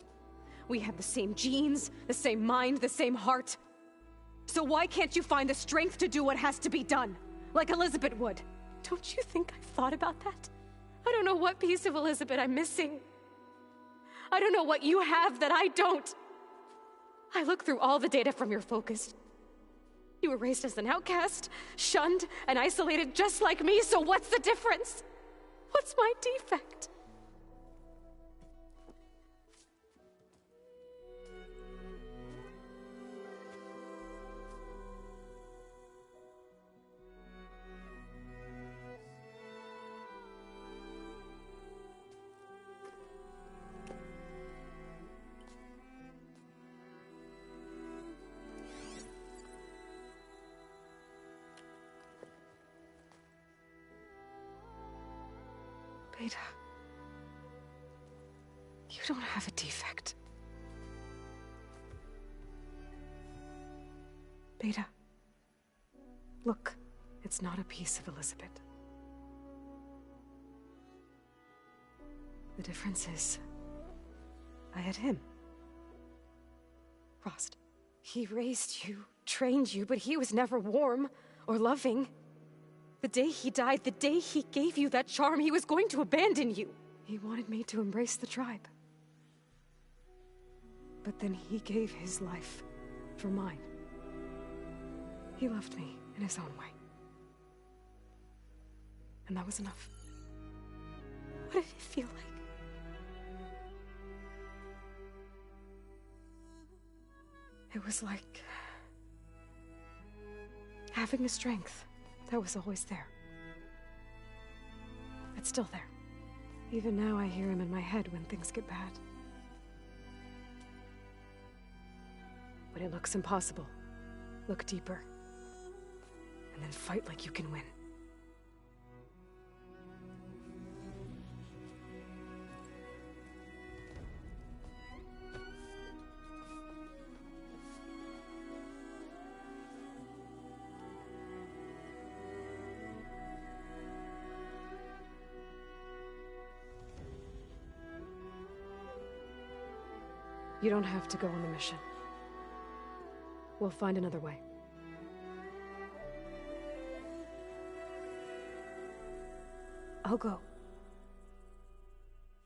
We have the same genes, the same mind, the same heart. So why can't you find the strength to do what has to be done? Like Elizabeth would. Don't you think I've thought about that? I don't know what piece of Elizabeth I'm missing. I don't know what you have that I don't. I look through all the data from your focus. You were raised as an outcast, shunned, and isolated just like me, so what's the difference? What's my defect? Beta, you don't have a defect. Beta, look, it's not a piece of Elizabeth. The difference is, I had him. Rost. He raised you, trained you, but he was never warm or loving. The day he died, the day he gave you that charm, he was going to abandon you. He wanted me to embrace the tribe. But then he gave his life for mine. He loved me in his own way. And that was enough. What did it feel like? It was like having a strength that was always there. It's still there. Even now I hear him in my head when things get bad. When it looks impossible, look deeper. And then fight like you can win. You don't have to go on the mission. We'll find another way. I'll go.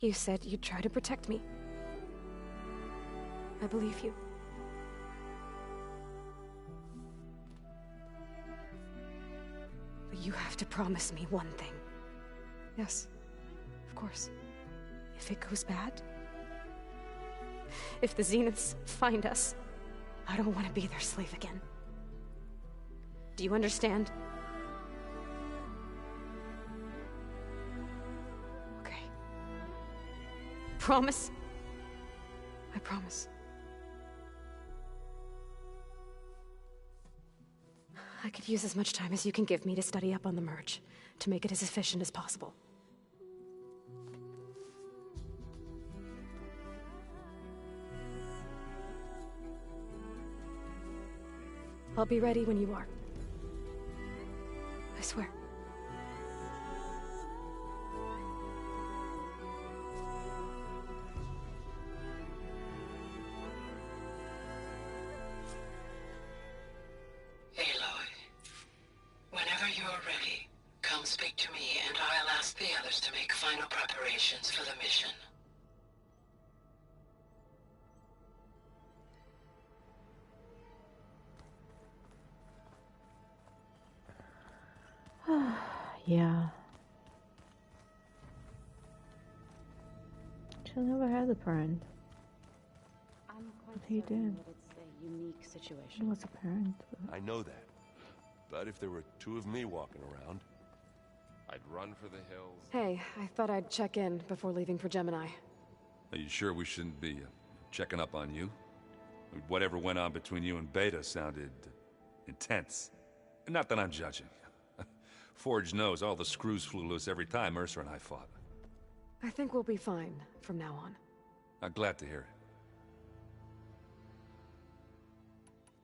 You said you'd try to protect me. I believe you. But you have to promise me one thing. Yes, of course. If it goes bad, if the Zeniths find us, I don't want to be their slave again. Do you understand? Okay. Promise? I promise. I could use as much time as you can give me to study up on the merge, to make it as efficient as possible. I'll be ready when you are. I swear. Aloy, whenever you're ready, come speak to me and I'll ask the others to make final preparations for the mission. Yeah. She never had a parent. I'm quite He certain did. that it's a unique She situation. was a parent. I know that. But if there were two of me walking around, I'd run for the hills. Hey, I thought I'd check in before leaving for Gemini. Are you sure we shouldn't be checking up on you? Whatever went on between you and Beta sounded intense. Not that I'm judging. Forge knows all the screws flew loose every time Mercer and I fought. I think we'll be fine from now on. I'm glad to hear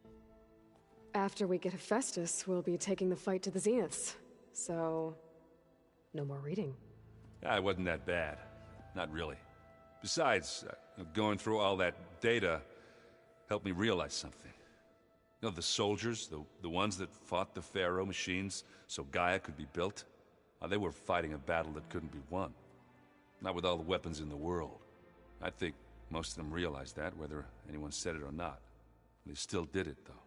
it. After we get Hephaestus, we'll be taking the fight to the Zeniths. So, no more reading. It wasn't that bad. Not really. Besides, going through all that data helped me realize something. You know, the soldiers, the ones that fought the Pharaoh machines so Gaia could be built, they were fighting a battle that couldn't be won. Not with all the weapons in the world. I think most of them realized that, whether anyone said it or not. They still did it, though.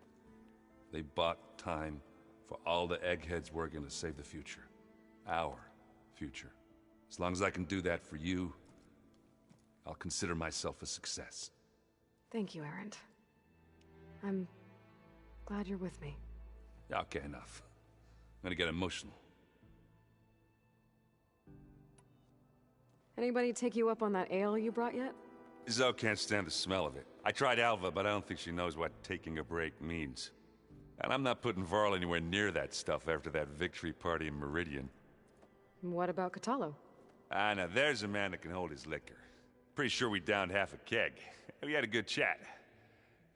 They bought time for all the eggheads working to save the future. Our future. As long as I can do that for you, I'll consider myself a success. Thank you, Erend. I'm glad you're with me. Okay, enough. I'm gonna get emotional. Anybody take you up on that ale you brought yet? Zoe can't stand the smell of it. I tried Alva, but I don't think she knows what taking a break means. And I'm not putting Varl anywhere near that stuff after that victory party in Meridian. What about Catalo? Now there's a man that can hold his liquor. Pretty sure we downed half a keg. We had a good chat,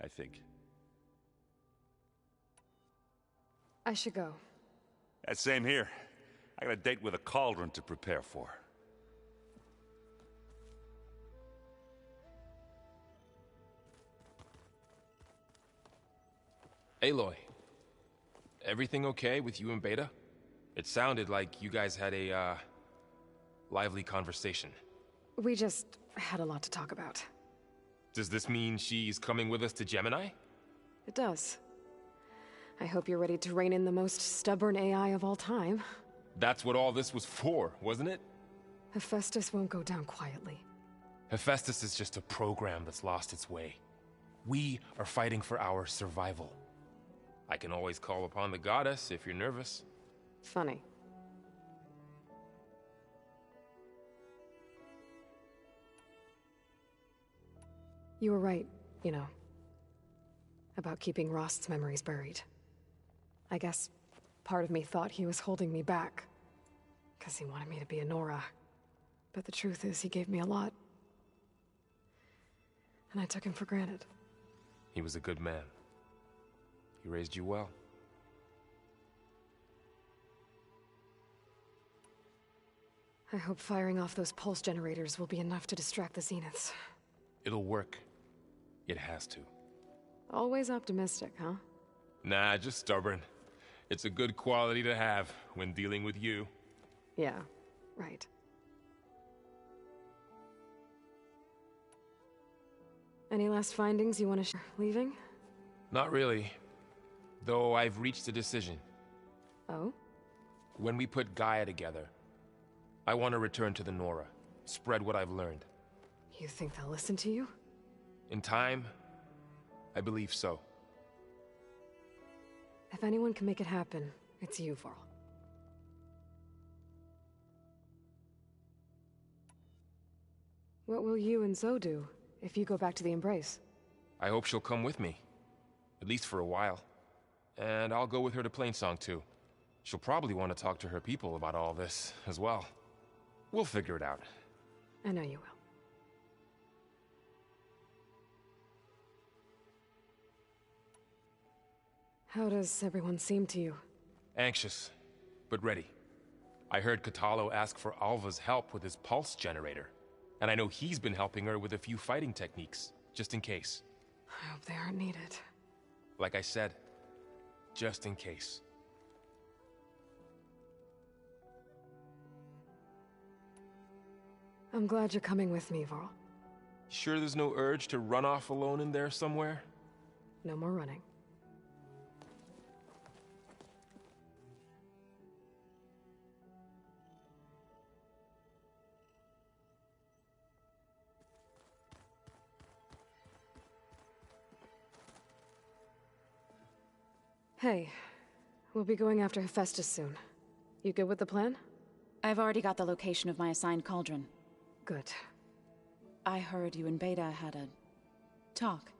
I think. I should go. Same here. I got a date with a cauldron to prepare for. Aloy, everything okay with you and Beta? It sounded like you guys had a, lively conversation. We just had a lot to talk about. Does this mean she's coming with us to Gemini? It does. I hope you're ready to rein in the most stubborn AI of all time. That's what all this was for, wasn't it? Hephaestus won't go down quietly. Hephaestus is just a program that's lost its way. We are fighting for our survival. I can always call upon the goddess if you're nervous. Funny. You were right, you know. about keeping Rost's memories buried. I guess part of me thought he was holding me back, because he wanted me to be a Nora. But the truth is, he gave me a lot. And I took him for granted. He was a good man. He raised you well. I hope firing off those pulse generators will be enough to distract the Zeniths. It'll work. It has to. Always optimistic, huh? Nah, just stubborn. It's a good quality to have when dealing with you. Yeah, right. Any last findings you want to share? Leaving? Not really. Though I've reached a decision. Oh? When we put Gaia together, I want to return to the Nora. Spread what I've learned. You think they'll listen to you? In time, I believe so. If anyone can make it happen, it's you, Varl. What will you and Zoe do if you go back to the Embrace? I hope she'll come with me. At least for a while. And I'll go with her to Plainsong too. She'll probably want to talk to her people about all this as well. We'll figure it out. I know you will. How does everyone seem to you? Anxious, but ready. I heard Katalo ask for Alva's help with his pulse generator. And I know he's been helping her with a few fighting techniques, just in case. I hope they aren't needed. Like I said, just in case. I'm glad you're coming with me, Varl. Sure there's no urge to run off alone in there somewhere? No more running. Hey, we'll be going after Hephaestus soon. You good with the plan? I've already got the location of my assigned cauldron. Good. I heard you and Beta had a talk.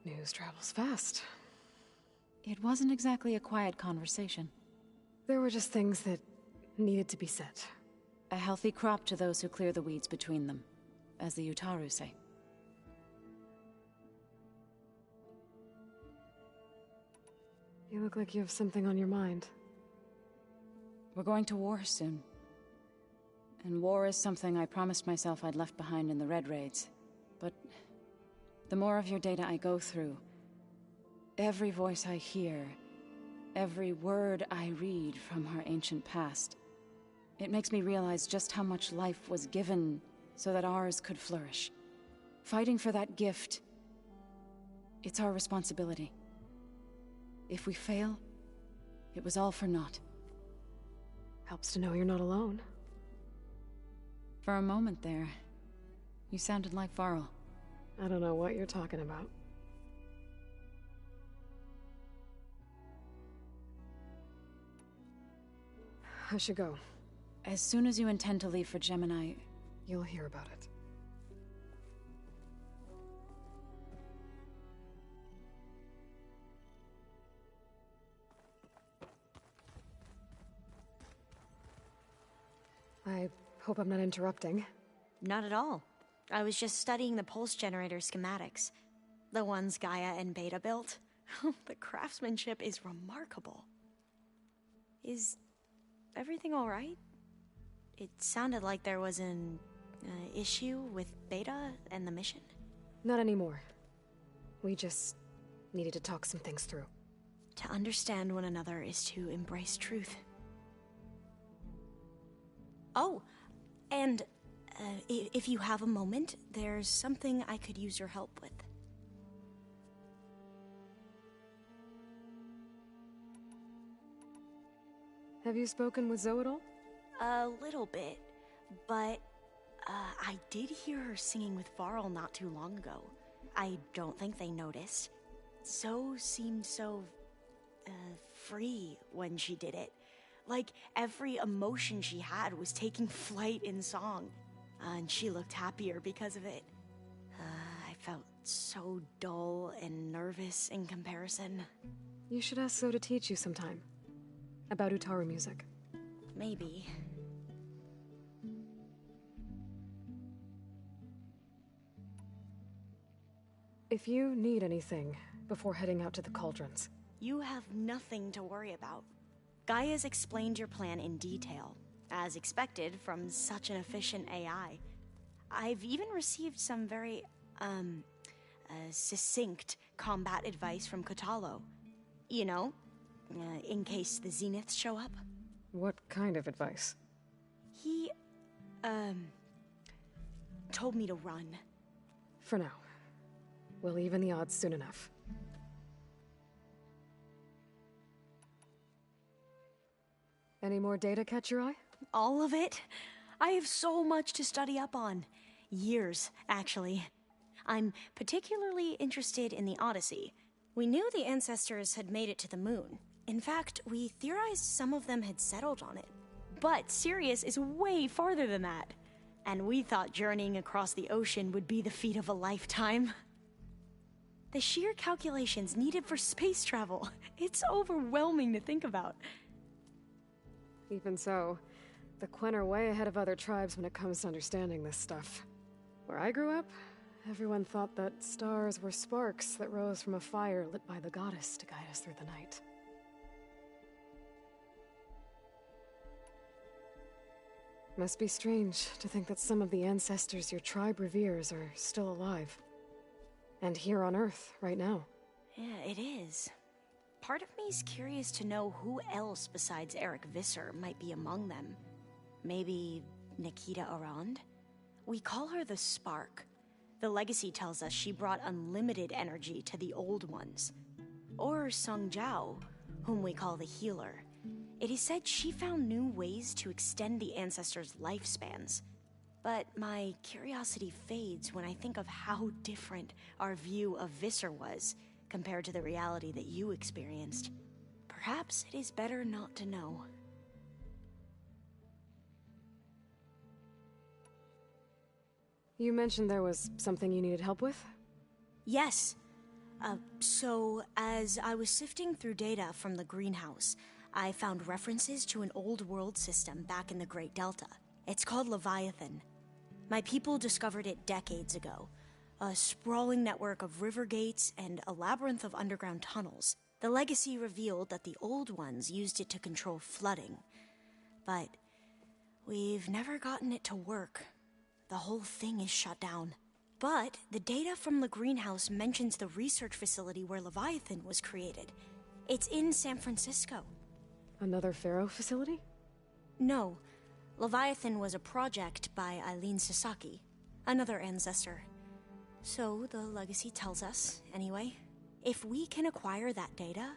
News travels fast. It wasn't exactly a quiet conversation. There were just things that needed to be said. A healthy crop to those who clear the weeds between them, as the Utaru say. You look like you have something on your mind. We're going to war soon. And war is something I promised myself I'd left behind in the Red Raids. But the more of your data I go through, every voice I hear, every word I read from our ancient past, it makes me realize just how much life was given so that ours could flourish. Fighting for that gift, it's our responsibility. If we fail, it was all for naught. Helps to know you're not alone. For a moment there, you sounded like Varl. I don't know what you're talking about. I should go. As soon as you intend to leave for Gemini, you'll hear about it. I hope I'm not interrupting. Not at all. I was just studying the pulse generator schematics. The ones Gaia and Beta built. The craftsmanship is remarkable. Is everything all right? It sounded like there was an issue with Beta and the mission. Not anymore. We just needed to talk some things through. To understand one another is to embrace truth. Oh, and if you have a moment, there's something I could use your help with. Have you spoken with Zoe at all? A little bit, but I did hear her singing with Varl not too long ago. I don't think they noticed. Zoe seemed so free when she did it. Like every emotion she had was taking flight in song. And she looked happier because of it. I felt so dull and nervous in comparison. You should ask So to teach you sometime. About Utaru music. Maybe. If you need anything before heading out to the cauldrons. You have nothing to worry about. Gaia's explained your plan in detail, as expected from such an efficient AI. I've even received some very, succinct combat advice from Kotalo. You know, in case the Zeniths show up. What kind of advice? He, told me to run. For now. We'll even the odds soon enough. Any more data catch your eye? All of it? I have so much to study up on. Years, actually. I'm particularly interested in the Odyssey. We knew the ancestors had made it to the moon. In fact, we theorized some of them had settled on it. But Sirius is way farther than that. And we thought journeying across the ocean would be the feat of a lifetime. The sheer calculations needed for space travel, it's overwhelming to think about. Even so, the Quen are way ahead of other tribes when it comes to understanding this stuff. Where I grew up, everyone thought that stars were sparks that rose from a fire lit by the goddess to guide us through the night. Must be strange to think that some of the ancestors your tribe reveres are still alive. And here on Earth, right now. Yeah, it is. Part of me's curious to know who else besides Eric Visser might be among them. Maybe Nikita Arand? We call her the Spark. The legacy tells us she brought unlimited energy to the Old Ones. Or Sung Jiao, whom we call the Healer. It is said she found new ways to extend the ancestors' lifespans. But my curiosity fades when I think of how different our view of Visser was compared to the reality that you experienced. Perhaps it is better not to know. You mentioned there was something you needed help with? Yes. So, as I was sifting through data from the greenhouse, I found references to an old world system back in the Great Delta. It's called Leviathan. My people discovered it decades ago. A sprawling network of river gates and a labyrinth of underground tunnels. The legacy revealed that the Old Ones used it to control flooding. But we've never gotten it to work. The whole thing is shut down. But the data from the greenhouse mentions the research facility where Leviathan was created. It's in San Francisco. Another Pharaoh facility? No. Leviathan was a project by Eileen Sasaki, another ancestor. So the legacy tells us, anyway. If we can acquire that data,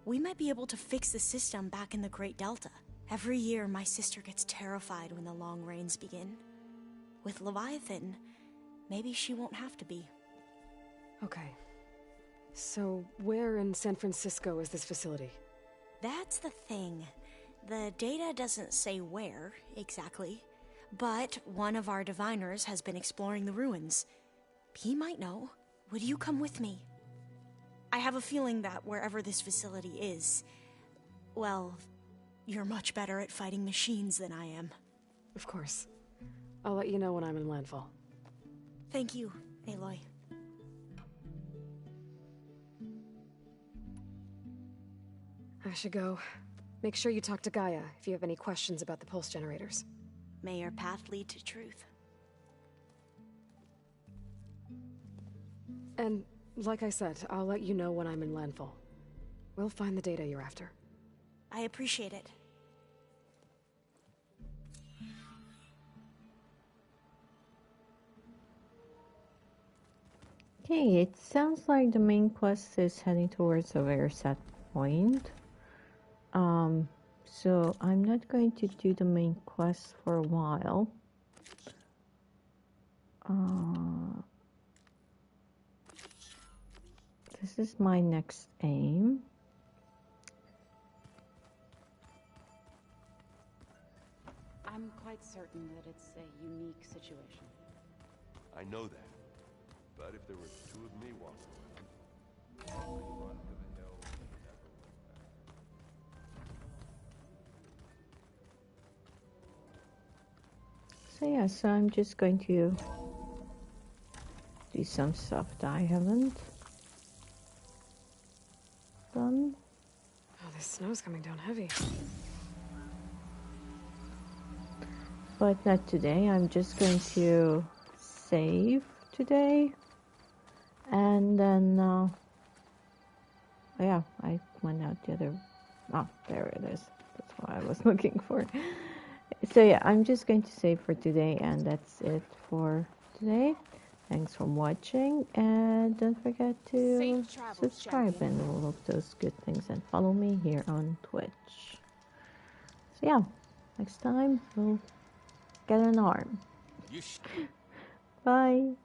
we might be able to fix the system back in the Great Delta. Every year, my sister gets terrified when the long rains begin. With Leviathan, maybe she won't have to be. Okay. So, where in San Francisco is this facility? That's the thing. The data doesn't say where, exactly. But one of our diviners has been exploring the ruins. He might know. Would you come with me? I have a feeling that wherever this facility is, well, you're much better at fighting machines than I am. Of course. I'll let you know when I'm in landfall. Thank you, Aloy. I should go. Make sure you talk to Gaia if you have any questions about the pulse generators. May your path lead to truth. And, like I said, I'll let you know when I'm in landfall. We'll find the data you're after. I appreciate it. Okay, it sounds like the main quest is heading towards a very set point. So I'm not going to do the main quest for a while. This is my next aim. I'm quite certain that it's a unique situation. I know that. But if there were two of me walking around, I'd run to the hills and never look back. So yeah, so I'm just going to do some stuff that I haven't done. Oh, this snow's coming down heavy. But not today. I'm just going to save today. And then, yeah, I went out the other... Oh, there it is. That's what I was looking for. So yeah, I'm just going to save for today, and that's it for today. Thanks for watching, and don't forget to subscribe and all of those good things, and follow me here on Twitch. So yeah, next time we'll get an arm. Bye.